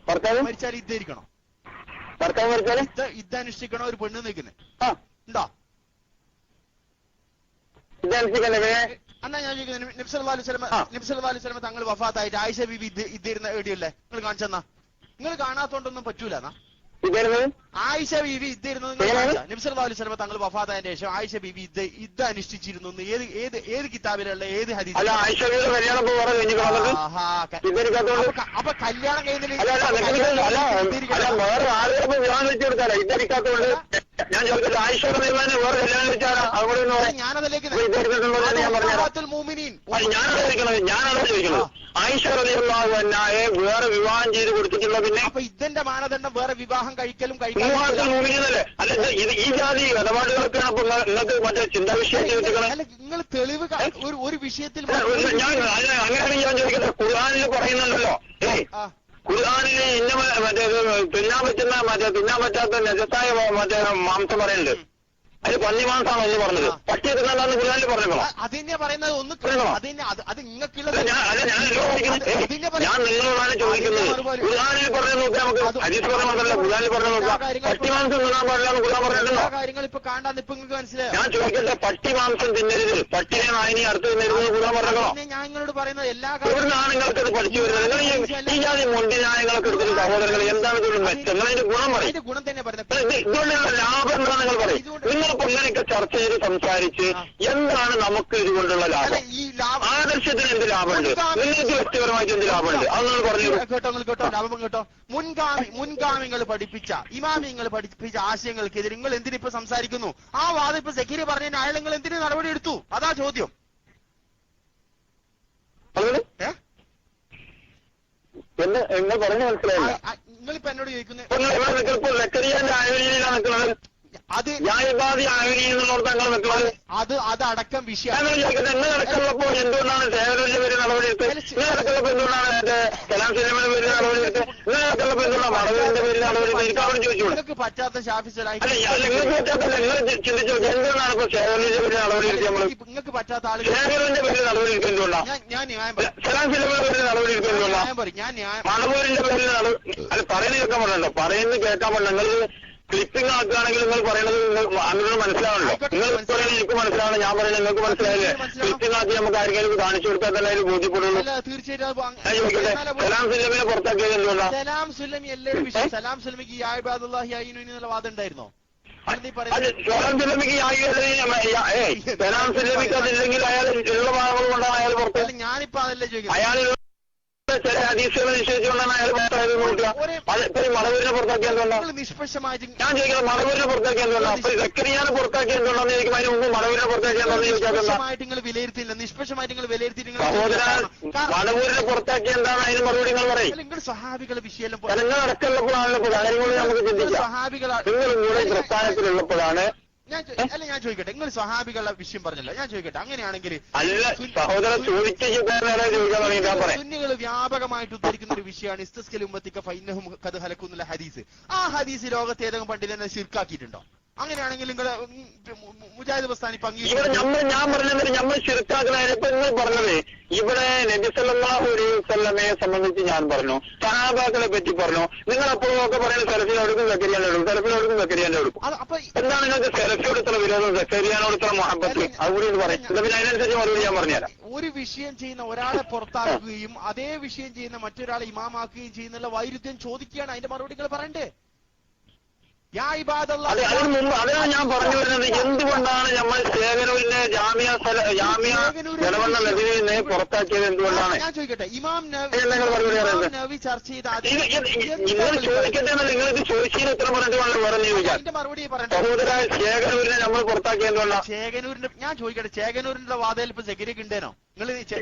ഭർത്താവ് മരിച്ചാൽ ഇദ്ദേരിക്കണോ? ഭർത്താവ് മരിച്ചാൽ ഇതനുഷ്ഠിക്കണോ? ഒരു പെണ്ണ് നിൽക്കുന്നത് ഉണ്ടോ? എന്നാ ഞാൻ ചോദിക്കുന്നത്, നബി സല്ലല്ലാഹു അലൈഹി വസല്ലം തങ്ങൾ വഫാത്തായിട്ട് ആയിഷ ബീവി ഇദ്ദിരുന്ന എവിടെയല്ലേ? നിങ്ങൾ കാണിച്ചെന്നാ? നിങ്ങൾ കാണാത്തോണ്ടൊന്നും പറ്റൂല. ആയിഷ ബീവി ഇദ്ദിരുന്നത് നബി സല്ലല്ലാഹു അലൈഹി വസല്ലം തങ്ങൾ വഫാത്തായതിനു ശേഷം ആയിഷ ബീവി ഇദ്ദ അനുഷ്ഠിച്ചിരുന്നു. ഏത് കിതാബിലുള്ള ഏത് ഹദീസ്? അപ്പൊ കല്യാണം കഴിഞ്ഞിട്ട് ഞാൻ ചോദിക്കട്ടെ, ആയിഷ റളിയല്ലാഹു വേറെ കല്യാണം കഴിച്ചാണ് അവിടെ ഞാനതിലേക്ക് ഞാനതാ ചോദിക്കുന്നത്. ആയിഷ റളിയല്ലാഹു അൻഹയെ വേറെ വിവാഹം ചെയ്ത് കൊടുത്തിട്ടുള്ള പിന്നെ അപ്പൊ ഇതിന്റെ മാനദണ്ഡം വേറെ വിവാഹം കഴിക്കലും വിവാഹത്തിൽ മൂമിനല്ലേ? അല്ല ഈ ജാതി ഇടപാടുകളൊക്കെയാണ് അപ്പൊ നിങ്ങൾക്ക് മറ്റേ ചിന്താവിഷയം ചോദിക്കണം. അല്ല നിങ്ങൾ തെളിവ് ഒരു വിഷയത്തിൽ അങ്ങനെയാണ് ഞാൻ ചോദിക്കുന്നത്. ഖുർആനിൽ പറയുന്നുണ്ടല്ലോ, ഖുർആനില് ഇന്ന മറ്റേ തിന്നാൻ പറ്റാത്ത നജസായ മറ്റേ മാംസം പറയുന്നുണ്ട്. അത് പന്നി മാംസമാണോ എന്ന് പറഞ്ഞത്? പട്ടി തിന്നാന്ന് ഖുർആനിൽ പറഞ്ഞോ? അതെന്നെ പറയുന്നത് ഒന്ന് അത് നിങ്ങൾക്കുള്ളത്. ഞാൻ നിങ്ങളോടാണ് ചോദിക്കുന്നത്. ഖുർആനിൽ പറഞ്ഞു നോക്കാം, നമുക്ക് ഹദീസ് പറഞ്ഞ മാത്രമല്ല ഖുർആനിൽ പറഞ്ഞു നോക്കാം. പട്ടി മാംസം തിന്നാൻ പാടില്ല ഖുർആൻ പറഞ്ഞിട്ടുണ്ടോ? കാര്യങ്ങൾ ഇപ്പൊ കാണാൻ ഇപ്പൊ നിങ്ങൾക്ക് മനസ്സിലായോ? ഞാൻ ചോദിക്കട്ടെ, പട്ടി മാംസം തിന്നരുത്, പട്ടിനെ നായിനെ അടുത്ത് തിന്നരുത് ഖുർആൻ പറഞ്ഞോ? ഞാൻ നിങ്ങളോട് പറയുന്നത് എല്ലാ ഇവിടുന്നാണ് നിങ്ങൾക്കത് പഠിച്ചു വരുന്നത്. നിങ്ങൾ ഈ ജാതി മൊണ്ടി ന്യായങ്ങളൊക്കെ എടുത്തിട്ട് സഹോദരങ്ങൾ എന്താണ് ഇതൊരു മെച്ചം? നിങ്ങളതിന്റെ ഗുണം പറയും. ഗുണം തന്നെ പറയുന്നത്. ഇതുകൊണ്ടുള്ള ലാഭം എന്താ നിങ്ങൾ പറയും? നിങ്ങളിപ്പോ ഇങ്ങനെയൊക്കെ ചർച്ച ചെയ്ത് സംസാരിച്ച് എന്താണ് നമുക്ക് ഇതുകൊണ്ടുള്ള ലാഭം? ആദർശത്തിന് എന്ത് ലാഭമുണ്ട്? നിങ്ങൾക്ക് വ്യക്തിപരമായിട്ട് എന്ത് ലാഭമുണ്ട്? അത് നിങ്ങൾ പറഞ്ഞു കേട്ടോ. ലാഭം കേട്ടോ. മുൻഗാമികൾ പഠിപ്പിച്ച ഇമാമിങ്ങൾ പഠിപ്പിച്ച ആശയങ്ങൾക്കെതിരെ നിങ്ങൾ എന്തിനിപ്പോ സംസാരിക്കുന്നു? ആ വാദം ഇപ്പൊ സെക്യൂരി പറഞ്ഞതിന് അയാൾ നിങ്ങൾ എന്തിനു നടപടി എടുത്തു? അതാ ചോദ്യം. എന്ന് പറഞ്ഞു മനസ്സിലായില്ല. നിങ്ങളിപ്പോ എന്നോട് ചോദിക്കുന്നത് അത് ന്യായവാദി ആഗ്രഹിക്കുന്നുള്ളവർക്ക് അങ്ങനെ നിൽക്കുന്നത് അത് അടക്കം വിഷയം. നടക്കുള്ളപ്പോ എന്തുകൊണ്ടാണ് സേവനത്തിന്റെ പേര് നടപടിയെടുത്ത്? നടക്കുള്ളപ്പോ എന്തുകൊണ്ടാണ് കലാം സിനിമയുടെ പേര് നടപടിയെടുത്ത്? നടക്കുള്ളപ്പോ എന്തുകൊണ്ടാണ് മടവിന്റെ പേര് നടപടിയെടുത്ത്? ചോദിച്ചു നിങ്ങൾക്ക് പറ്റാത്ത ഷാഫിസലായി നിങ്ങൾക്ക് പറ്റാത്ത നിങ്ങൾ ചിന്തിച്ചു എന്തുകൊണ്ടാണ് ഇപ്പൊ സേവനത്തിന്റെ പേര് നടപടിയെടുത്ത്? നമ്മൾ നിങ്ങൾക്ക് പറ്റാത്ത ആളുകൾ സേവനത്തിന്റെ പേര് നടപടിയെടുക്കുന്നുണ്ടോ? കലാം സിനിമയുടെ പേര് നടപടിയെടുക്കുന്നുണ്ടോ? മണവൂരിന്റെ പേരിൽ അല്ല പറയുന്നത് കേൾക്കാൻ പറ്റണ്ടോ? പറയുന്നത് കേൾക്കാൻ പറ്റണ്ട. നിങ്ങൾ ക്ലിപ്പിംഗ് ആക്കുകയാണെങ്കിൽ നിങ്ങൾ പറയുന്നത് അങ്ങനെ മനസ്സിലാവണല്ലോ. നിങ്ങൾ പറയുന്നത് എനിക്ക് മനസ്സിലാവണം, ഞാൻ പറയുന്നത് നിങ്ങൾക്ക് മനസ്സിലായില്ലേ? ക്ലിപ്പിംഗ് ആക്കി നമുക്ക് ആർക്കെങ്കിലും കാണിച്ചു കൊടുത്താൽ തന്നെ അതിൽ ബോധ്യപ്പെടുള്ളൂ. സലാം സുല്ലമിനെ പുറത്താക്കിയത് എന്തുകൊണ്ടാണ്? സലാം സുല്ലമി എല്ലാവരും വിഷയം. സലാം സുല്ലമിക്ക് എന്നുള്ള വാദം ഉണ്ടായിരുന്നോ? സലാം സുല്ലമിക്ക് സലാം സുല്ലമിക്ക് അതില്ലെങ്കിൽ അയാൾ ഉള്ള ഭാഗങ്ങൾ കൊണ്ടാണ് അയാൾ പുറത്ത്. ഞാനിപ്പോ അതല്ലേ ചോദിക്കുന്നത്. അയാൾ ചില ഹദീസുകൾ നിശ്ചയിച്ചുകൊണ്ടാണ് അയാൾ പുറത്തായത് നോക്കുക. മടവൂരിനെ പുറത്താക്കിയ എന്തുകൊണ്ടാണ്? നിഷ്പക്ഷമായിട്ട് ഞാൻ ചോദിക്കുന്നത് മടവൂരിനെ പുറത്താക്കിയ എന്തുകൊണ്ടാണ്? അപ്പൊ സക്കരിയാനെ പുറത്താക്കിയ എന്തുകൊണ്ടാണെന്ന് ചോദിക്കും. അതിന് മുമ്പ് മടവൂരിനെ പുറത്താക്കിയെന്താണെന്ന് ചോദിച്ചാൽ നിങ്ങൾ വിലയിരുത്തിയില്ല. നിഷ്പക്ഷമായിട്ട് നിങ്ങൾ വിലയിരുത്തി. സഹോദര മടവൂരിനെ പുറത്താക്കിയ എന്താണ് അതിന് മറുപടി നിങ്ങൾ പറയും. നിങ്ങൾ സഹാബികളെ വിഷയം ജനങ്ങൾ അടക്കമുള്ളപ്പോഴാണല്ലോ കാര്യങ്ങൾ നമുക്ക് ചിന്തിക്കാം. നിങ്ങളും കൂടെ പ്രസ്ഥാനത്തിലുള്ളപ്പോഴാണ്. ഞാൻ ചോദിക്കട്ടെ, നിങ്ങൾ സ്വഹാബികളുടെ വിഷയം പറഞ്ഞല്ലോ. ഞാൻ ചോദിക്കട്ടെ, അങ്ങനെയാണെങ്കിൽ അല്ല സഹോദരൻ സുന്നികൾ വ്യാപകമായിട്ട് ഉദ്ധരിക്കുന്ന ഒരു വിഷയമാണ് ഇസ്തസ്കൽ ഉമ്മത്തിക്ക ഫൈനഹും കത് ഹലക്കുന്നുള്ള ഹദീസ്. ആ ഹദീസ് ലോകത്തെ ഏതെങ്കിലും പണ്ഡിതനെ ശിർക്കാക്കിയിട്ടുണ്ടോ? അങ്ങനെയാണെങ്കിൽ നിങ്ങൾ മുജാഹിദ് പ്രസ്ഥാനി ഞാൻ പറഞ്ഞത് നമ്മൾ ശിർക്കാക്കുന്നതിനിപ്പോ നിങ്ങൾ പറഞ്ഞത് ഇവിടെ നബി സല്ലല്ലാഹു അലൈഹി വസല്ലമയെ സംബന്ധിച്ച് ഞാൻ പറഞ്ഞു, സഹാബാക്കളെ പറ്റി പറഞ്ഞു. നിങ്ങൾ അപ്പോഴൊക്കെ പറയുന്നത് സെലഫിനോടുക്കും സക്കരിയാനോടുക്കും സെലഫിനോടുക്കും സക്കരിയാനോടുക്കും. എന്താണ് നിങ്ങൾക്ക് സെലഫിയോടുത്തുള്ള വിരോധം, സക്കരിയാനോടുത്തുള്ള മുഹബത്ത്? അതുകൂടി ഒന്ന് പറയും. പിന്നെ അതിനനുസരിച്ച് മറുപടി ഞാൻ പറഞ്ഞുതരാം. ഒരു വിഷയം ചെയ്യുന്ന ഒരാളെ പുറത്താക്കുകയും അതേ വിഷയം ചെയ്യുന്ന മറ്റൊരാളെ ഇമാമാക്കുകയും ചെയ്യുന്നുള്ള വൈരുദ്ധ്യം ചോദിക്കുകയാണ്. അതിന്റെ മറുപടികൾ പറയണ്ടേ? അതിനു മുമ്പ് അതാണ് ഞാൻ പറഞ്ഞു വരുന്നത്. എന്തുകൊണ്ടാണ് നമ്മൾ സേവനൂരിനെ ജാമ്യ ജലവണ്ണ നദിനെ പുറത്താക്കിയത്? എന്തുകൊണ്ടാണ്? ഞാൻ ചോദിക്കട്ടെ, ഇമാം നബി ചർച്ച ചെയ്ത നിങ്ങൾ ചോദിക്കട്ടെ, നിങ്ങളിത് ചോദിച്ചതിന് എത്ര പറഞ്ഞിട്ടാണ് പറഞ്ഞു ചോദിക്കാൻ? മറുപടി സഹോദര ശേഖരൂരിനെ നമ്മൾ പുറത്താക്കിയത് എന്തുകൊണ്ടാണ്? ശേഖനൂരിന്റെ ഞാൻ ചോദിക്കട്ടെ, ശേഖനൂരിന്റെ വാദയിൽ ഇപ്പൊ സെക്യൂരിറ്റി ഉണ്ടേനോ?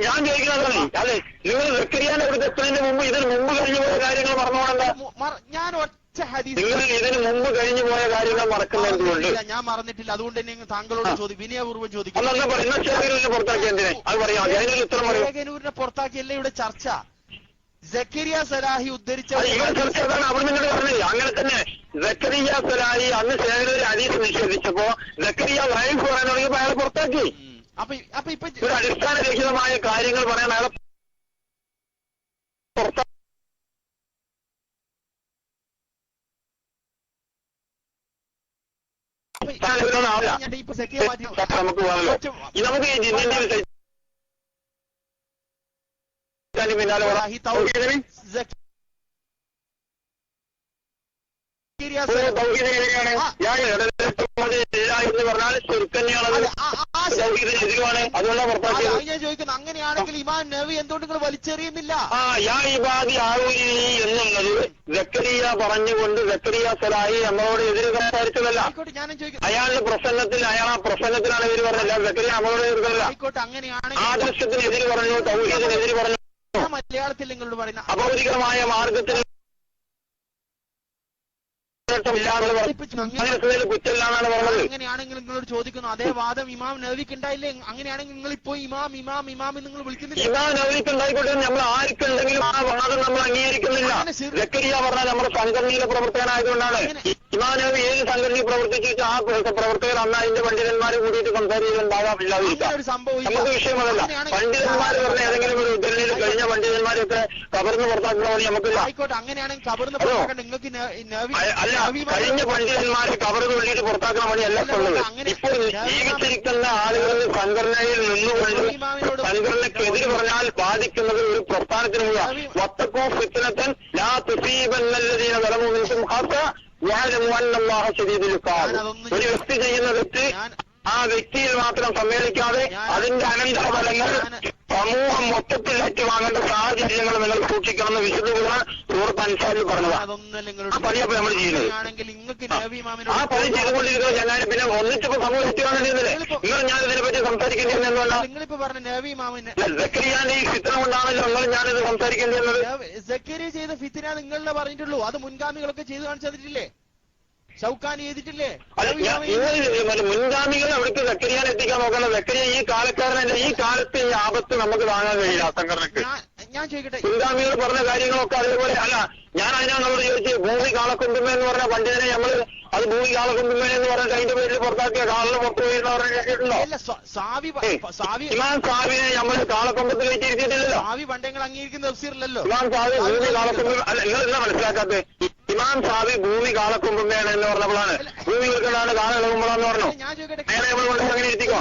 ഞാൻ ചോദിക്കുന്നത് അതെ, നിങ്ങൾ സെക്കരിയാനെ ഇവിടെ എത്തുന്നതിന് മുമ്പ് ഇതിന് മുമ്പ് കഴിഞ്ഞു പോയ കാര്യങ്ങൾ മറന്നുകൊണ്ടല്ല. ഞാൻ നിങ്ങൾ ഇതിന് മുമ്പ് കഴിഞ്ഞു പോയ കാര്യങ്ങൾ മറക്കുന്നതുകൊണ്ട് ഞാൻ മറന്നിട്ടില്ല. അതുകൊണ്ട് തന്നെ താങ്കളോട് വിനയപൂർവ്വം ചോദിക്കും. ശേഖനൂരിനെ പുറത്താക്കിയല്ലേ ഇവിടെ ചർച്ച? സക്കരിയ സലാഹി ഉദ്ധരിച്ച അവിടെ നിങ്ങൾ പറഞ്ഞത് അങ്ങനെ തന്നെ. സക്കരിയ സലാഹി അന്ന് ശേഖനൂര് ഹദീസ് നിഷേധിച്ചപ്പോ സക്കരിയ ലൈഫ് പറയാൻ തുടങ്ങിയപ്പോ അയാളെ പുറത്താക്കി. അപ്പൊ ഇപ്പൊ ഒരു അടിസ്ഥാനരഹിതമായ കാര്യങ്ങൾ പറയാൻ അയാളെ പുറത്താക്കി. നമുക്ക് നമുക്ക് ഈ ജിന്നിന്റെ പിന്നാലെ എന്ന് പറഞ്ഞാൽ ചുരുക്കന്നെയാണ്. എതിരുമാണ്, അതുകൊണ്ടാണ് പുറത്താക്കിയത്. ഞാൻ ചോദിക്കുന്നു, അങ്ങനെയാണെങ്കിൽ ഇമാം നവവി എന്തുകൊണ്ട് നിങ്ങൾ വലിച്ചെറിയുന്നില്ല? യാ ഇബാദി ആഊനി എന്നുള്ളത് സക്കരിയ പറഞ്ഞുകൊണ്ട് സക്കരിയ സലാഹി നമ്മളോട് എതിര് സംസാരിച്ചതല്ല. അയാളുടെ പ്രസംഗത്തിലാണ് എതിര് പറഞ്ഞല്ല. സക്കരിയ നമ്മളോട് എതിർക്കല്ല. ആദർശത്തിന് എതിര് പറഞ്ഞു, തൗഹീദിന് എതിര് പറഞ്ഞു, മലയാളത്തിൽ നിങ്ങളോട് പറയുന്ന അപൗരികമായ മാർഗത്തിൽ കുറ്റമില്ലാന്നാണ് പറഞ്ഞത്. അങ്ങനെയാണെങ്കിൽ നിങ്ങളോട് ചോദിക്കുന്നു, അതേ വാദം ഇമാം നവവിക്ക് ഉണ്ടായില്ലേ? അങ്ങനെയാണെങ്കിൽ നിങ്ങൾ ഇപ്പോൾ ഇമാം ഇമാം ഇമാം നിങ്ങൾ വിളിക്കുന്നില്ല. ഇമാം നവവിക്ക് ഉണ്ടായിക്കോട്ടെ, നമ്മൾ ആർക്കുണ്ടെങ്കിലും ആ വാദം നമ്മൾ അംഗീകരിക്കുന്നില്ല. സക്കരിയ പറഞ്ഞാൽ നമ്മുടെ സംഘടനയിലെ പ്രവർത്തകനായതുകൊണ്ടാണ്. ഇമാം നവവി ഏത് സംഘടനയിൽ പ്രവർത്തിച്ചു ആ പ്രവർത്തകർ അന്ന് അതിന്റെ പണ്ഡിതന്മാരെ കൂടിയിട്ട് സംസാരിക്കുന്നുണ്ടാകാമില്ലാതിരിക്കാം. നമുക്ക് വിഷയമല്ല. പണ്ഡിതന്മാർ പറഞ്ഞ ഏതെങ്കിലും ഒരു ഉദ്ധരണിയിൽ കഴിഞ്ഞ പണ്ഡിതന്മാരൊക്കെ കബർന്ന് പുറത്താക്കണമെന്ന് നമുക്കില്ല. ആയിക്കോട്ടെ, അങ്ങനെയാണെങ്കിൽ കബർന്ന് നിങ്ങൾക്ക് അല്ല, കഴിഞ്ഞ പണ്ഡിതന്മാരെ കബർന്ന് വേണ്ടിയിട്ട് പുറത്താക്കാൻ വേണ്ടിയല്ല ഉള്ളത്. ഇപ്പോൾ ജീവിച്ചിരിക്കുന്ന ആളുകൾ സംഘടനയിൽ നിന്നുകൊണ്ട് സംഘടനയ്ക്കെതിരെ പറഞ്ഞാൽ ബാധിക്കുന്നത് ഒരു പ്രസ്ഥാനത്തിന് വത്തക്കോ ഫിത്നത്തൻ ലാ തുസീബന്നല്ലദീന ളലമു മിൻകും ഖാസ്സ വഅലമു അന്നല്ലാഹ ശദീദുൽ ഇഖാബ്. ഒരു വ്യക്തി ചെയ്യുന്ന തെറ്റ് ആ വ്യക്തിയിൽ മാത്രം സമ്മേളിക്കാതെ അതിന്റെ അനന്തരഫലങ്ങൾ സമൂഹം മൊത്തത്തിൽ ഏറ്റുവാങ്ങേണ്ട സാഹചര്യങ്ങൾ നിങ്ങൾ സൂക്ഷിക്കണമെന്ന് വിശുദ്ധ ഖുർആൻ സൂറത്ത് അൻഫാലിൽ പറഞ്ഞതാണ്. ആ പണിയപ്പോ നമ്മൾ ചെയ്യുന്നത്. ആ പണി ചെയ്തുകൊണ്ടിരിക്കുന്നത് ഞാൻ പിന്നെ ഒന്നിച്ചപ്പോ സമൂഹം ഏറ്റുവാങ്ങേണ്ടിയിരുന്നില്ലേ? നിങ്ങൾ ഞാൻ ഇതിനെപ്പറ്റി സംസാരിക്കേണ്ടിയിരുന്നത് എന്തുകൊണ്ടാണ്? സക്കരിയാന്റെ ഈ ഫിത്ന കൊണ്ടാണല്ലോ നിങ്ങൾ ഞാനിത് സംസാരിക്കേണ്ടിയിരുന്നത്. സക്കരിയ ചെയ്ത ഫിത്ന നിങ്ങളെ പറഞ്ഞിട്ടുള്ളൂ, അത് മുൻഗാമികളൊക്കെ ചെയ്തു കാണിച്ചതിട്ടില്ലേ? ഷൗക്കാനി ചെയ്തിട്ടില്ലേ? മുൻഗാമികൾ അവിടേക്ക് സക്കരിയാൻ എത്തിക്കാൻ നോക്കണം. സക്കരിയ ഈ കാലക്കാരനല്ല. ഈ കാലത്ത് ഈ ആപത്ത് നമുക്ക് താങ്ങാൻ കഴിയില്ല സംഘടനക്ക്. ഞാൻ ചോദിക്കട്ടെ, മുൻഗാമികൾ പറഞ്ഞ കാര്യങ്ങളൊക്കെ അതേപോലെ അല്ല. ഞാൻ അതിനാ നമ്മളോട് ചോദിച്ചു, ഭൂമി കാളക്കൊണ്ടുമ എന്ന് പറഞ്ഞ പണ്ഡിതനെ നമ്മൾ അത് ഭൂമി കാളക്കൊണ്ടുമ എന്ന് പറഞ്ഞിട്ട് അതിന്റെ പേരിൽ പുറത്താക്കിയ കാളിന് പുറത്തു പോയി എന്ന് പറഞ്ഞ കേട്ടിട്ടുണ്ടോ? ഇമാം സാബിനെ നമ്മൾ കാളക്കൊമ്പത്തിൽ വെച്ചിരിച്ചിട്ടില്ലല്ലോ. സാവി പണ്ടങ്ങൾ അംഗീകരിക്കുന്ന തഫ്സീറിലല്ലോ. ഇമാം സാബി ഭൂമി കാളക്കൊമ്പ അല്ല. നിങ്ങൾ എന്താ മനസ്സിലാക്കാത്തത്? ഇമാം സാബി ഭൂമി കാളക്കൊമ്പുമ്പയാണ് എന്ന് പറഞ്ഞപ്പോഴാണ് ഭൂമി വെക്കുന്നതാണ് കാള ഇളകുമ്പോഴാന്ന് പറഞ്ഞു. അയാളെ നമ്മൾ കൊണ്ട് അങ്ങനെ ഇരുത്തിക്കോ.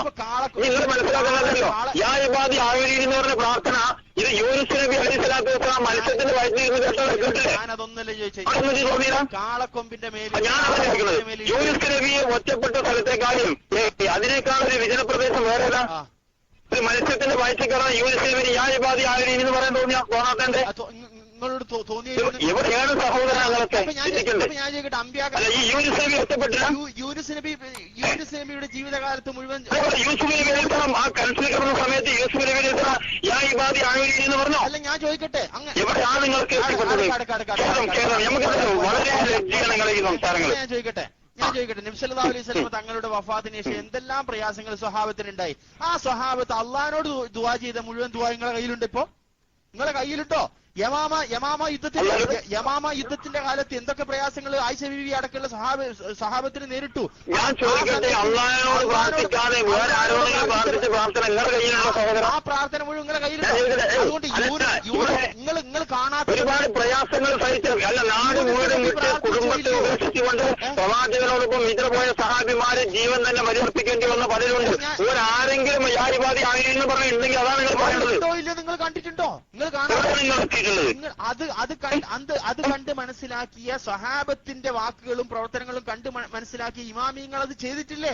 നിങ്ങൾ മനസ്സിലാക്കുന്നതല്ലോ. യാ ഇബാദി ആയൂരി എന്ന് പറഞ്ഞ പ്രാർത്ഥന ഇത് യൂനുസ് നബി അലൈഹി സ്വലാത്തു വസ്സലാം മത്സ്യത്തിന്റെ വയറ്റിലിരുന്ന് കേട്ടില്ലേ? കാളക്കൊമ്പിന്റെ മേൽ ഞാൻ മനസ്സിലാക്കുന്നത് യൂനുസ് നബിയെ ഒറ്റപ്പെട്ട സ്ഥലത്തെക്കാളും അതിനേക്കാളൊരു വിജനപ്രദേശം വേറെ ഏതാ? ഒരു മത്സ്യത്തിന്റെ വയറ്റിൽ കയറാൻ യൂനുസ് നബിന് യാ ഇബാദി ആയൂരി എന്ന് പറയാൻ തോന്നാത്തന്റെ എവിടെയാണ് സഹോദരങ്ങളൊക്കെ ഈ യൂനുസ് നബി ഒറ്റപ്പെട്ടില്ല. യൂനുസ് നബിയുടെ ജീവിതകാലത്ത് മുഴുവൻ യൂസുഫ് നബി അലൈഹിസ്സലാം ആ കൽസിൽ കിടന്ന സമയത്ത് യൂസുഫ് നബി അലൈഹിസ്സലാം യാ ഇബാദി ആയൂരി എന്ന് പറഞ്ഞോ? അല്ല, ഞാൻ ചോദിക്കട്ടെ, എവിടെയാണ് നിങ്ങൾക്ക് എത്തിപ്പെട്ടത്? വളരെ ലജ്ജയാണ് നിങ്ങളെ ഈ സംസാരങ്ങൾ. ഞാൻ ചോദിക്കട്ടെ, നബി സല്ലല്ലാഹു അലൈഹി വസല്ലം തങ്ങളുടെ വഫാത്തിന് ശേഷം എന്തെല്ലാം പ്രയാസങ്ങൾ സ്വഹാബത്തിനുണ്ടായി? ആ സ്വഹാബത്ത് അള്ളാഹിനോട് ദുആ ചെയ്ത മുഴുവൻ ദുആ നിങ്ങളുടെ കയ്യിലുണ്ട്. ഇപ്പോ നിങ്ങളുടെ കയ്യിലുണ്ടോ? യമാമ യുദ്ധത്തിന്റെ കാലത്ത് എന്തൊക്കെ പ്രയാസങ്ങൾ ആയിഷ ബീവി അടക്കമുള്ള സഹാബത്തിന് നേരിട്ടു? ഞാൻ ചോദിക്കട്ടെ, അള്ളാഹിനോട് പ്രാർത്ഥിക്കാതെ വേറെ ആരോടെങ്കിലും പ്രാർത്ഥിച്ച പ്രാർത്ഥന നിങ്ങളുടെ കയ്യിലുള്ള സഹോദരൻ? ആ പ്രാർത്ഥന മുഴുവൻ നിങ്ങളുടെ കയ്യിലുണ്ട്. അതുകൊണ്ട് നിങ്ങൾ കാണാത്ത ഒരുപാട് പ്രയാസങ്ങൾ സഹിച്ച അല്ല നാട് മുഴുവൻ വിട്ട് കുടുംബത്തെ ഉപേക്ഷിച്ചുകൊണ്ട് പ്രവാചകനോടൊപ്പം ഇതര പോയ സഹാബിമാരെ ജീവൻ തന്നെ ബലിയർപ്പിക്കേണ്ടി വന്ന പലരുണ്ട്. ആരെങ്കിലും യാരിവാദി ആയിരുന്നു പറഞ്ഞിട്ടുണ്ടെങ്കിൽ അതാണ് നിങ്ങൾ പറയുന്നത്. നിങ്ങൾ കണ്ടിട്ടുണ്ടോ? നിങ്ങൾ കാണാൻ അത് കണ്ട് മനസ്സിലാക്കിയ സ്വഹാബത്തിന്റെ വാക്കുകളും പ്രവർത്തനങ്ങളും കണ്ട് മനസ്സിലാക്കിയ ഇമാമിങ്ങൾ അത് ചെയ്തിട്ടില്ലേ?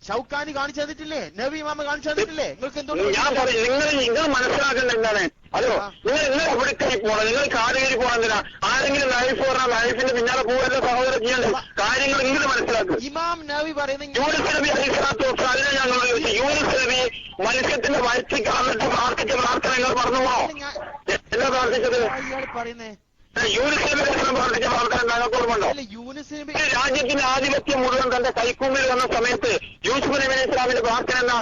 ഷൗക്കാനി കാണിച്ചു തന്നിട്ടില്ലേ? നബി ഇമാമ കാണിച്ചു തന്നിട്ടില്ലേ? നിങ്ങൾക്ക് എന്തുകൊണ്ട് ഞാൻ പറയും, നിങ്ങൾ മനസ്സിലാക്കേണ്ട എന്താണ്? അതോ നിങ്ങൾ എവിടേക്കായി പോകണം? നിങ്ങൾ കാലുകേരി പോകണമെന്തിനാ? ആരെങ്കിലും ലൈഫ് പറഞ്ഞാൽ ലൈഫിന്റെ പിന്നാലെ പോകല്ലോ സഹോദരൻ ചെയ്യേണ്ട കാര്യങ്ങൾ നിങ്ങൾ മനസ്സിലാക്കും. ഇമാം നബി പറയുന്നത് യൂനുസ് നബി അലൈഹിസ്സലാത്തു വസ്സലാം അതിനെ ഞങ്ങൾ യൂനുസ് നബി മത്സ്യത്തിന്റെ വയറ്റിൽ കാണിട്ട് പ്രാർത്ഥിച്ച പ്രാർത്ഥനകൾ പറഞ്ഞുവോ? എന്താ പ്രാർത്ഥിച്ചത്? പറയുന്നേ യൂനുസ് നബി പ്രാർത്ഥിച്ച പ്രാർത്ഥന ഞങ്ങൾക്കുണ്ടോ? രാജ്യത്തിന്റെ ആധിപത്യം മുഴുവൻ തന്റെ കൈക്കുമ്പിൽ വന്ന സമയത്ത് യൂസുഫ് നബി അലൈഹി ഇസ്ലാമിന്റെ പ്രാർത്ഥന എന്താ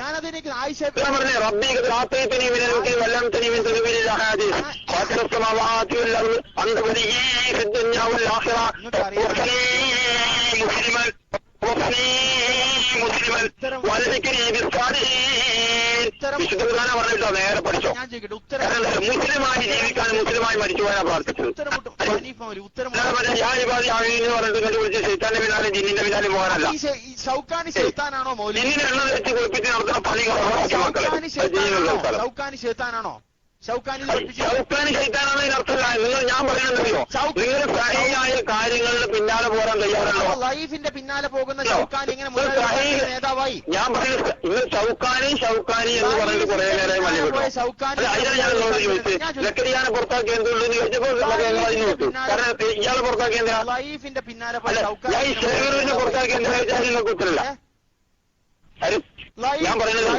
പറഞ്ഞേ? റബ്ബി റാത്തീതനി മിനൽ മുൽക്കി വല്ലംതനി മിൻ തദ്ബീരിൽ അഹാദീസ് ഫാത്തിറസ് സമാവാതി വൽ അർദ് അൻത വലിയ്യി ഫിദ് ദുനിയ വൽ ആഖിറ വഖനി മുസ്ലിമൻ വിശുദ്ധ പറഞ്ഞിട്ടോ നേരെ പഠിച്ചോ. മുസ്ലിമായി ജീവിക്കാൻ മുസ്ലിമായി മരിച്ചുപോയാ പ്രാർത്ഥിച്ചത്. എന്ന് പറഞ്ഞിട്ട് കണ്ടുപിടിച്ച് ശൈത്താന്റെ പിന്നാലെ ജിന്നിന്റെ പിന്നാലെ പോകാനല്ല. ജിന്നിനെ എണ്ണ വെച്ച് കുളിപ്പിച്ച് നടത്തുന്ന പണികളാണ് ഷൗക്കാനി ശൈത്താനാണ് ഇതിനർത്ഥമില്ല. നിങ്ങൾ ഞാൻ പറയണമെന്നറിയോ? നിങ്ങൾ സഹിയായ കാര്യങ്ങളുടെ പിന്നാലെ പോകാൻ തയ്യാറല്ലോ? ലൈഫിന്റെ പിന്നാലെ പോകുന്ന ഷൗക്കാനി എങ്ങനെ നേതാവായി? ഞാൻ പറയുന്നത് നിങ്ങൾ ഷൗക്കാനി എന്ന് പറയുന്നത് കുറെ നേരമായി മല്ലിപ്പെട്ടു. അതിനാണ് ഞാൻ ചോദിച്ചത് ലക്കരിയാനെ പുറത്താക്കി എന്തുള്ളൂ ചോദിച്ചപ്പോൾ കാരണം ഇയാളെ പുറത്താക്കി എന്താ ലൈഫിന്റെ പിന്നാലെ ഞാൻ ഈ ഷെയറിനെ പുറത്താക്കി എന്താ ചോദിച്ചാൽ നിങ്ങൾക്ക് ഉത്തരല്ല. ഞാൻ പറയുന്നത്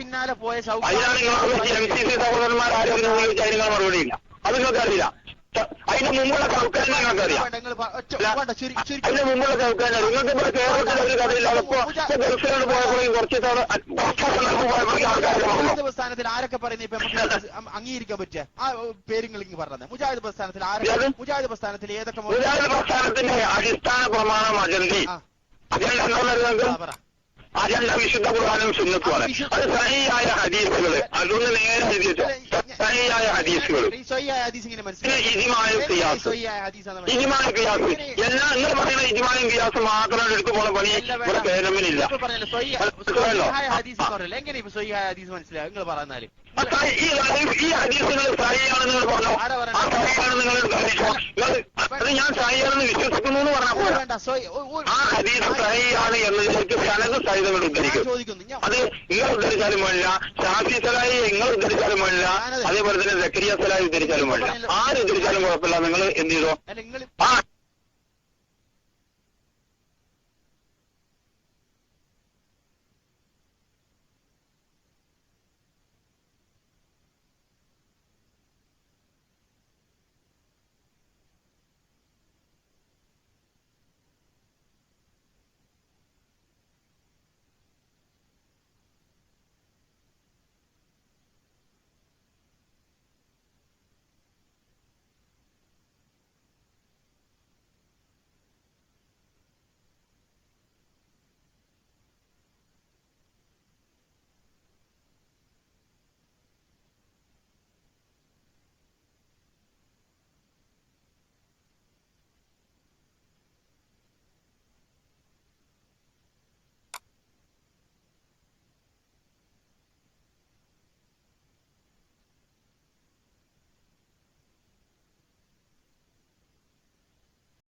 പിന്നാലെ പോയ അതിനാണ് നിങ്ങൾ MCC സഹോദരന്മാർ ആരും ചോദിച്ചാൽ നിങ്ങൾ മറുപടി ഇല്ല. അത് നിങ്ങൾക്ക് അറിയില്ല. അതിന് മുമ്പുള്ള സൗക്കാരി നിങ്ങൾക്കറിയാം. അതിന് മുമ്പുള്ള സൗക്കാരി നിങ്ങൾക്ക് ഇവിടെ കേരളത്തിൽ ഒരു കഥയില്ല. അപ്പൊ ഗൾഫിലോട് പോയപ്പോഴും കുറച്ച് പ്രസ്ഥാനത്തിൽ ആരൊക്കെ പറയുന്നത് ഇപ്പൊ നമുക്ക് അംഗീകരിക്കാൻ പറ്റിയ ആ പേരുകൾ പറഞ്ഞത് മുജാഹിദ് പ്രസ്ഥാനത്തിൽ ആരൊക്കെ? മുജാഹിദ് പ്രസ്ഥാനത്തിൽ ഏതൊക്കെ? മുജാഹിദ് പ്രസ്ഥാനത്തിന്റെ അടിസ്ഥാന പ്രമാണം അജന്തി അജണ്ട വിശുദ്ധ ഖുർആനും സുന്നത്തുമാണ്. അത് സഹിയായ ഹദീസുകൾ. അതൊന്ന് നേരെ സഹിയായ ഹദീസുകൾ ഇജ്മാഉ ഖിയാസ് എല്ലാം നിങ്ങൾ പറയുന്ന ഇജ്മാഉ ഖിയാസ് മാത്രം എടുത്തു പോണ പണി ഇവിടെ കേരളമില്ല. ഈ ഹദീസുകൾ സഹിയാണെന്ന് നിങ്ങൾ പറഞ്ഞു. ആ സഹിയാണ് നിങ്ങൾ അത് ഞാൻ സഹിയാണെന്ന് വിശ്വസിക്കുന്നു എന്ന് പറഞ്ഞപ്പോൾ ആ ഹദീസ് സഹിയാണ് എന്നതിലേക്ക് സനദ് സഹിതങ്ങൾ ഉദ്ധരിക്കും. അത് നിങ്ങൾ ഉദ്ധരിച്ചാലും വേണ്ടില്ല, ഷാഫി സലാഹി നിങ്ങൾ ഉദ്ധരിച്ചാലും വേണ്ടില്ല, അതേപോലെ തന്നെ സക്കരിയ സലാഹി ഉദ്ധരിച്ചാലും വേണ്ടില്ല, ആര് ഉദ്ധരിച്ചാലും കുഴപ്പമില്ല. നിങ്ങൾ എന്ത് ചെയ്തോ?